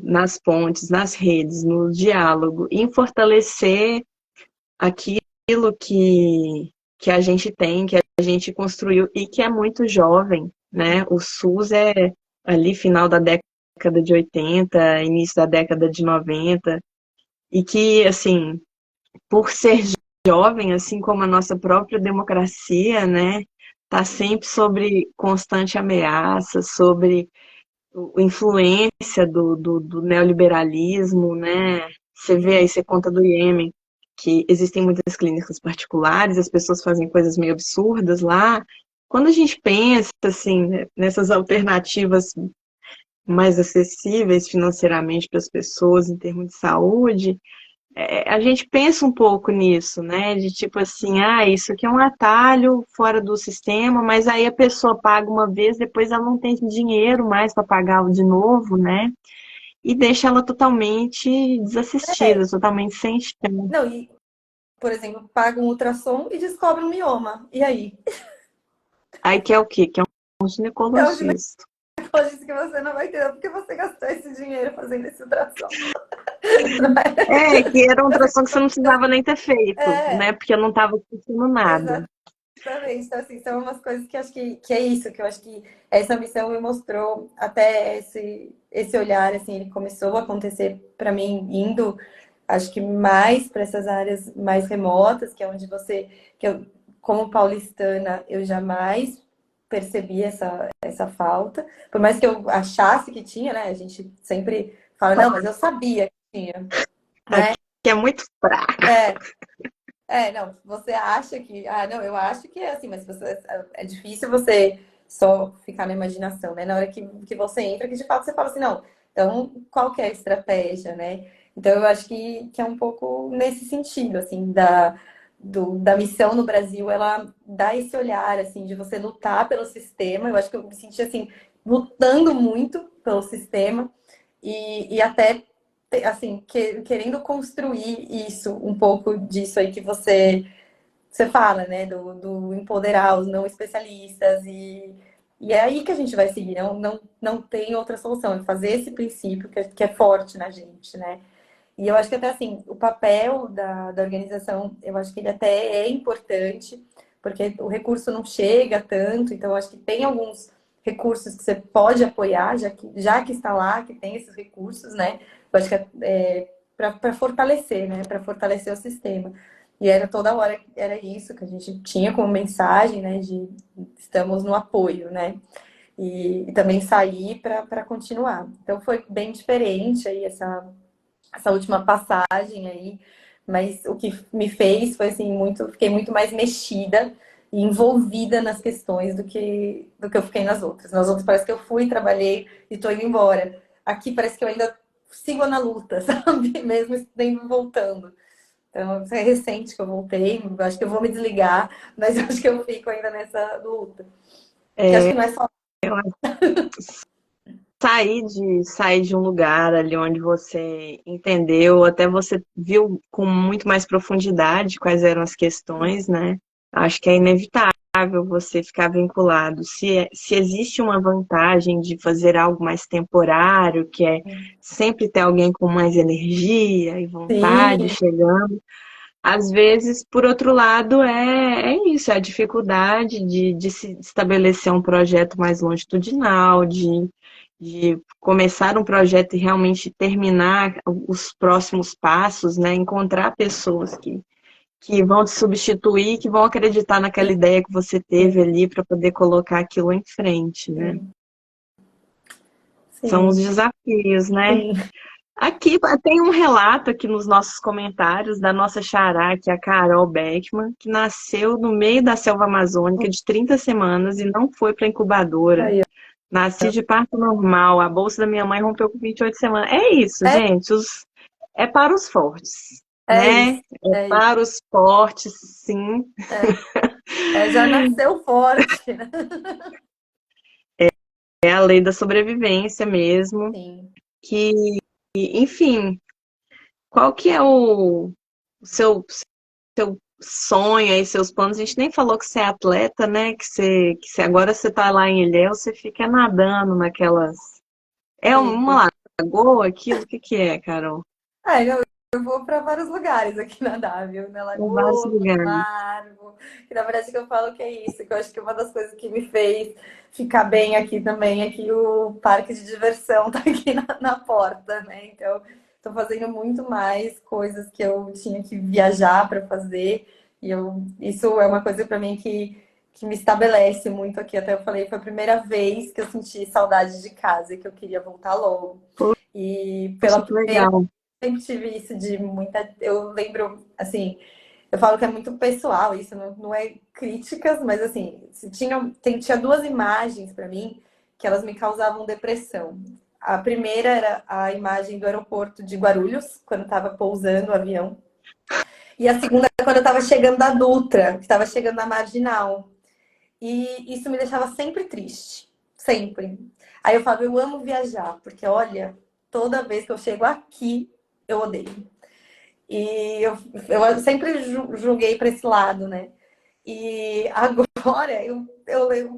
Nas pontes, nas redes, no diálogo, em fortalecer aquilo que a gente tem, que a gente construiu e que é muito jovem, né? O SUS é ali final da década de 80, início da década de 90, e que, assim, por ser jovem, assim como a nossa própria democracia, né? Está sempre sobre constante ameaça, sobre influência do neoliberalismo, né? Você vê aí, você conta do Iêmen, que existem muitas clínicas particulares, as pessoas fazem coisas meio absurdas lá. Quando a gente pensa, assim, né, nessas alternativas mais acessíveis financeiramente para as pessoas em termos de saúde, a gente pensa um pouco nisso, né? De tipo assim, isso aqui é um atalho fora do sistema, mas aí a pessoa paga uma vez, depois ela não tem dinheiro mais para pagar de novo, né? E deixa ela totalmente É, desassistida, totalmente sem chão. não, e, por exemplo, paga um ultrassom e descobre um mioma. E aí? Aí que é o quê? Que é um É o ginecologista. ginecologista que você não vai ter, porque você gastou esse dinheiro fazendo esse ultrassom. Que era uma ultrassom que você não precisava nem ter feito, É, né? Porque eu não estava sentindo nada. exatamente. Então, assim, são umas coisas que acho que é isso, que eu acho que essa missão me mostrou até esse olhar, assim, ele começou a acontecer para mim indo, acho que mais para essas áreas mais remotas, que é onde que eu, como paulistana, eu jamais percebi essa falta. Por mais que eu achasse que tinha, né? A gente sempre fala, não, mas eu sabia que tinha, né? Aqui é muito fraco. É, não, você acha que. Ah, não, eu acho que é assim, mas é difícil você só ficar na imaginação, né? Na hora que você entra, que de fato você fala assim, não, então qual que é a estratégia, né? Então eu acho que é um pouco nesse sentido, assim, da missão no Brasil, ela dá esse olhar, assim, de você lutar pelo sistema. Eu acho que eu me senti, assim, lutando muito pelo sistema e até, assim, querendo construir isso, um pouco disso aí que você fala, né, do empoderar os não especialistas e é aí que a gente vai seguir, não tem outra solução, é fazer esse princípio que é forte na gente, né? E eu acho que até assim, o papel da organização, eu acho que ele até é importante, porque o recurso não chega tanto, então eu acho que tem alguns recursos que você pode apoiar, já que está lá, que tem esses recursos, né? Eu acho que é para fortalecer, né? Para fortalecer o sistema. E era toda hora, era isso que a gente tinha como mensagem, né? De estamos no apoio, né? E também sair para continuar. Então foi bem diferente aí essa última passagem aí, mas o que me fez foi assim fiquei muito mais mexida e envolvida nas questões do que eu fiquei nas outras. Nas outras parece que eu fui, trabalhei e tô indo embora. Aqui parece que eu ainda sigo na luta, sabe? Mesmo nem voltando. Então, é recente que eu voltei, acho que eu vou me desligar, mas eu acho que eu fico ainda nessa luta. Que acho É, que não é só. eu acho sair de um lugar ali onde você entendeu, até você viu com muito mais profundidade quais eram as questões, né? Acho que é inevitável você ficar vinculado. Se existe uma vantagem de fazer algo mais temporário, que é sempre ter alguém com mais energia e vontade Sim, chegando, às vezes, por outro lado, é isso, é a dificuldade de se estabelecer um projeto mais longitudinal, de começar um projeto e realmente terminar os próximos passos, né? Encontrar pessoas que vão te substituir, que vão acreditar naquela ideia que você teve ali para poder colocar aquilo em frente, né? sim, São os sim, desafios, né? sim. Aqui tem um relato aqui nos nossos comentários da nossa xará, que é a Carol Beckman, que nasceu no meio da selva amazônica de 30 semanas e não foi para incubadora. Aí, Nasci de parto normal, a bolsa da minha mãe rompeu com 28 semanas. É isso, é, gente, é para os fortes, é isso, né? É é isso. para os fortes, sim. Já nasceu forte, né? É a lei da sobrevivência mesmo, Sim. que, enfim, qual que é o seu sonho aí, seus planos? A gente nem falou que você é atleta, né? Que você agora você tá lá em Ilhéus, você fica nadando naquelas. É Fico. uma lagoa aquilo? O que que é, Carol? Eu vou para vários lugares aqui nadar, viu? Na Em vários lagoa, no lugares. mar. Que na verdade que eu falo que é isso, que eu acho que uma das coisas que me fez ficar bem aqui também é que o parque de diversão tá aqui na porta, né? Então, estou fazendo muito mais coisas que eu tinha que viajar para fazer. Isso é uma coisa para mim que me estabelece muito aqui. Até eu falei, foi a primeira vez que eu senti saudade de casa e que eu queria voltar logo. E Poxa, pela que legal. sempre tive isso de muita. Eu lembro, assim, eu falo que é muito pessoal, isso não é críticas, mas assim, tinha duas imagens para mim que elas me causavam depressão. A primeira era a imagem do aeroporto de Guarulhos, quando estava pousando o avião. E a segunda é quando eu estava chegando da Dutra, que estava chegando na Marginal. E isso me deixava sempre triste. Sempre. Aí eu falo, eu amo viajar, porque olha, toda vez que eu chego aqui, eu odeio. E eu sempre julguei para esse lado, né? E agora,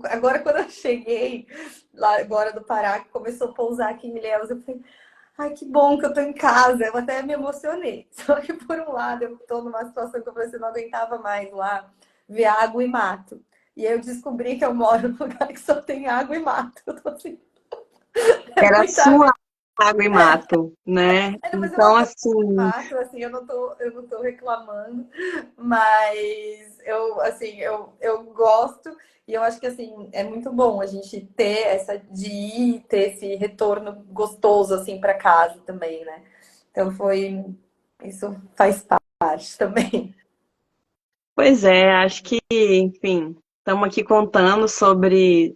agora quando eu cheguei lá agora do Pará, que começou a pousar aqui em Ilhéus, eu falei, ai, que bom que eu tô em casa. Eu até me emocionei. Só que por um lado, eu tô numa situação que eu falei assim, não aguentava mais lá ver água e mato. E aí eu descobri que eu moro num lugar que só tem água e mato. Eu tô assim, é Era muita sua água e mato, né? mas eu não Então, assim, fato, assim, eu não tô reclamando, mas eu gosto e eu acho que assim é muito bom a gente ter essa de ir, ter esse retorno gostoso assim para casa também, né? Então isso faz parte também. pois é, acho que, enfim, estamos aqui contando sobre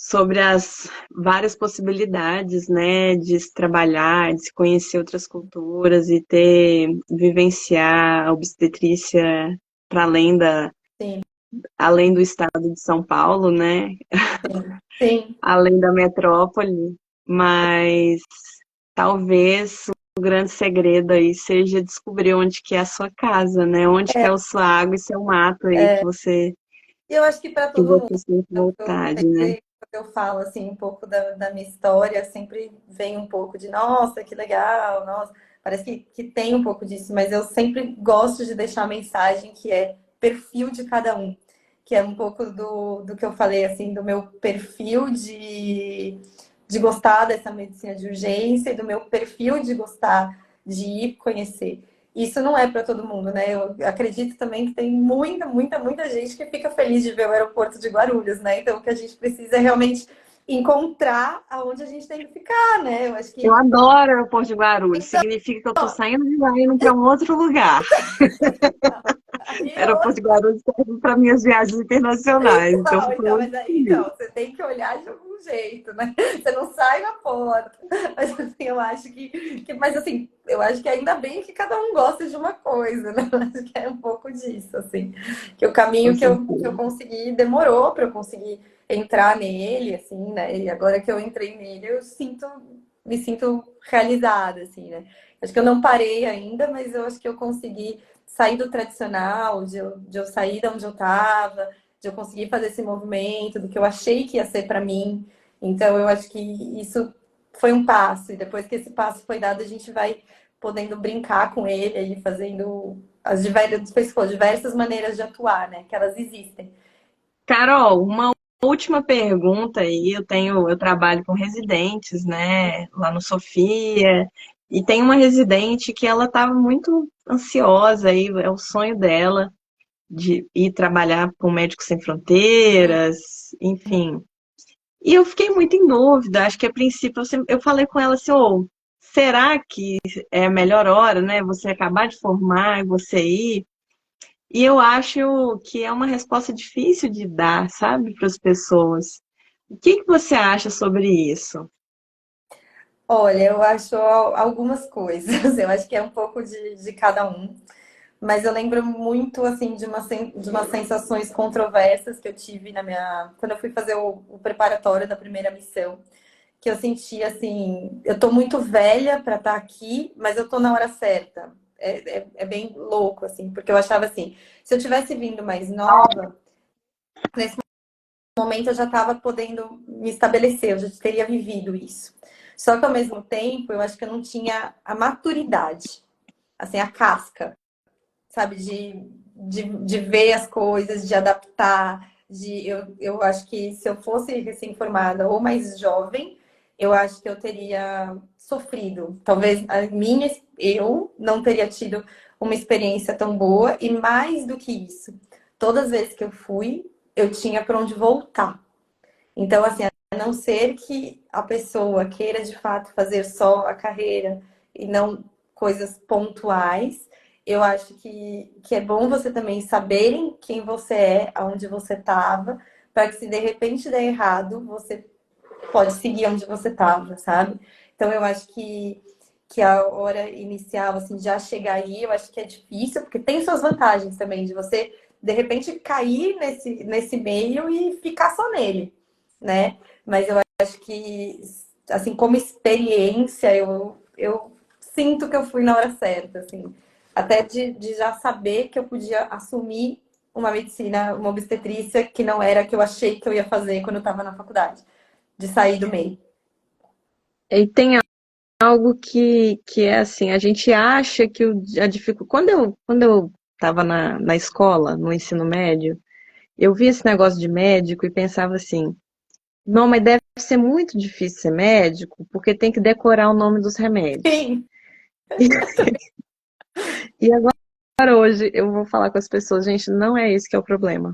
sobre as várias possibilidades, né, de se trabalhar, de se conhecer outras culturas e vivenciar a obstetrícia para Sim, além do estado de São Paulo, né, sim, sim. além da metrópole, mas talvez o grande segredo aí seja descobrir onde que é a sua casa, né, onde que é a sua água e seu mato aí E eu acho que para que todo mundo, você sente eu vontade, né. sempre, quando eu falo assim um pouco da minha história, sempre vem um pouco de, nossa, que legal, nossa, parece que tem um pouco disso, mas eu sempre gosto de deixar a mensagem que é perfil de cada um, que é um pouco do que eu falei, assim, do meu perfil de gostar dessa medicina de urgência e do meu perfil de gostar de ir conhecer. Isso não é para todo mundo, né? Eu acredito também que tem muita, muita, muita gente que fica feliz de ver o aeroporto de Guarulhos, né? Então, o que a gente precisa é realmente encontrar aonde a gente tem que ficar, né? Eu acho Eu que. adoro o aeroporto de Guarulhos, Então, significa que eu tô saindo de lá e indo para um outro lugar. aí O aeroporto de Guarulhos serve para minhas viagens internacionais, então eu fico Mas muito aí feliz. não, você tem que olhar de algum jeito, né? Você não sai na porta. Mas assim, eu acho mas assim, eu acho que ainda bem que cada um gosta de uma coisa, né? Eu acho que é um pouco disso, assim. Que o Com caminho que eu certeza. consegui demorou para eu conseguir entrar nele, assim, né? E agora que eu entrei nele, me sinto realizada, assim, né? Acho que eu não parei ainda, mas eu acho que eu consegui sair do tradicional, de eu sair de onde eu estava, de eu conseguir fazer esse movimento, do que eu achei que ia ser para mim. Então, eu acho que isso foi um passo, e depois que esse passo foi dado, a gente vai podendo brincar com ele, aí fazendo diversas maneiras de atuar, né? Que elas existem. Carol, uma última pergunta aí. Eu trabalho com residentes, né, lá no Sofia, e tem uma residente que ela estava muito ansiosa aí, é o sonho dela de ir trabalhar com Médicos Sem Fronteiras, enfim. E eu fiquei muito em dúvida, acho que a princípio eu falei com ela assim, ô, será que é a melhor hora, né? Você acabar de formar e você ir? E eu acho que é uma resposta difícil de dar, sabe, para as pessoas. O que que você acha sobre isso? Olha, eu acho algumas coisas. Eu acho que é um pouco de cada um. Mas eu lembro muito, assim, de umas sensações controversas que eu tive quando eu fui fazer o preparatório da primeira missão. Que eu senti, assim, eu tô muito velha para estar aqui, mas eu tô na hora certa. É bem louco, assim, porque eu achava assim, se eu tivesse vindo mais nova, nesse momento eu já estava podendo me estabelecer, eu já teria vivido isso. Só que ao mesmo tempo, eu acho que eu não tinha a maturidade, assim, a casca, sabe, de ver as coisas, de adaptar, eu acho que se eu fosse recém-formada ou mais jovem, eu acho que eu teria sofrido. Talvez eu não teria tido uma experiência tão boa, e mais do que isso, todas as vezes que eu fui, eu tinha para onde voltar. Então, assim, a não ser que a pessoa queira de fato fazer só a carreira e não coisas pontuais, eu acho que é bom você também saberem quem você é, aonde você estava, para que se de repente der errado, você pode seguir onde você estava, sabe? Então, eu acho que a hora inicial, assim, já chegar aí, eu acho que é difícil, porque tem suas vantagens também, de você, de repente, cair nesse meio e ficar só nele, né? Mas eu acho que, assim, como experiência, eu sinto que eu fui na hora certa, assim. Até de já saber que eu podia assumir uma medicina, uma obstetrícia que não era a que eu achei que eu ia fazer quando eu estava na faculdade, de sair do meio. E tem algo que é assim, a gente acha que a dificuldade. Quando eu estava na escola, no ensino médio, eu vi esse negócio de médico e pensava assim, não, mas deve ser muito difícil ser médico, porque tem que decorar o nome dos remédios. Sim, E agora hoje eu vou falar com as pessoas, gente, não é esse que é o problema.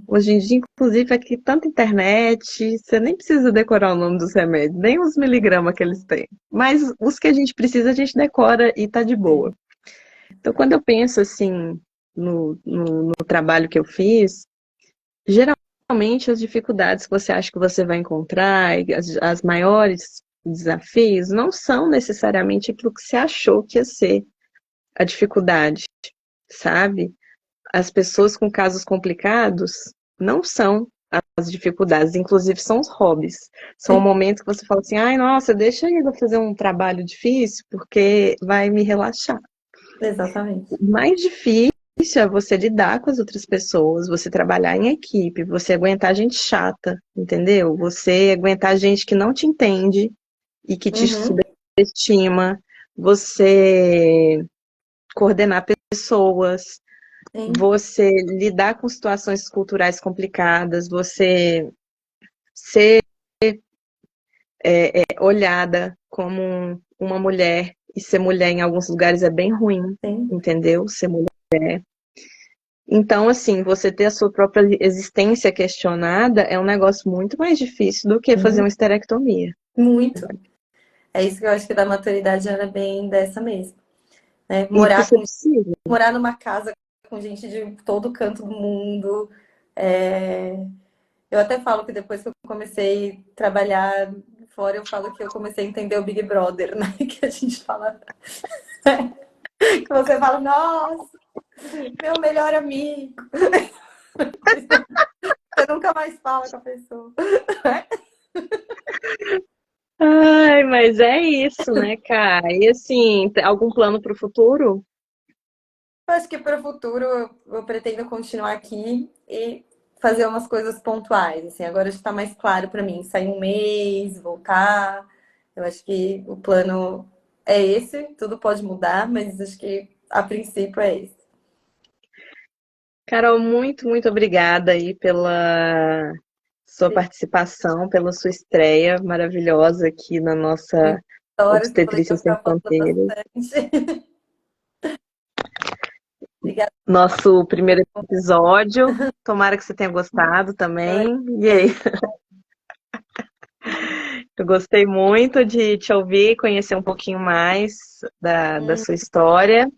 Hoje em dia, inclusive, aqui tanta internet, você nem precisa decorar o nome dos remédios, nem os miligramas que eles têm. Mas os que a gente precisa, a gente decora e tá de boa. sim, Então, quando eu penso assim no trabalho que eu fiz, geralmente geralmente as dificuldades que você acha que você vai encontrar, e as maiores desafios, não são necessariamente aquilo que você achou que ia ser a dificuldade, sabe? As pessoas com casos complicados não são as dificuldades, inclusive são os hobbies. São momentos que você fala assim, ai, nossa, deixa eu fazer um trabalho difícil, porque vai me relaxar. Exatamente. O mais difícil é você lidar com as outras pessoas, você trabalhar em equipe, você aguentar gente chata, entendeu? Você aguentar gente que não te entende e que te Uhum, subestima, você coordenar pessoas, sim, você lidar com situações culturais complicadas, você ser olhada como uma mulher, e ser mulher em alguns lugares é bem ruim, sim. entendeu? Ser mulher. Então, assim, você ter a sua própria existência questionada é um negócio muito mais difícil do que fazer Uhum, uma esterectomia. muito. É isso que eu acho que da maturidade era bem dessa mesmo, né? E porque você precisa. Morar numa casa com gente de todo canto do mundo. é, Eu até falo que depois que eu comecei a trabalhar fora, eu falo que eu comecei a entender o Big Brother, né? Que a gente fala. Que você fala, nossa, meu melhor amigo. Você nunca mais fala com a pessoa. Ai, mas é isso, né, cara? E assim, algum plano para o futuro? Eu acho que para o futuro eu pretendo continuar aqui e fazer umas coisas pontuais. Assim, agora já está mais claro para mim, sair um mês, voltar. Eu acho que o plano é esse, tudo pode mudar, mas acho que a princípio é esse. Carol, muito, muito obrigada aí pela sua participação, pela sua estreia maravilhosa aqui na nossa Muitas histórias que eu falei que Obstetrícia eu Sem ficava falando Fronteiras. bastante. Obrigada. Nosso primeiro episódio. Tomara que você tenha gostado Ai, também. E aí, eu gostei muito de te ouvir, conhecer um pouquinho mais da sua história.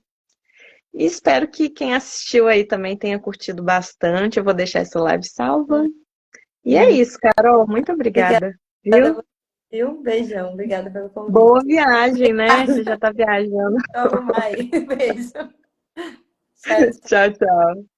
E espero que quem assistiu aí também tenha curtido bastante. Eu vou deixar essa live salva. E é sim. isso, Carol. Muito Obrigada obrigada, a viu? você. Um beijão. Obrigada pelo convite. Boa viagem, né? Você já tá viajando. Vamos aí. Beijo. Tchau, Tchau, tchau.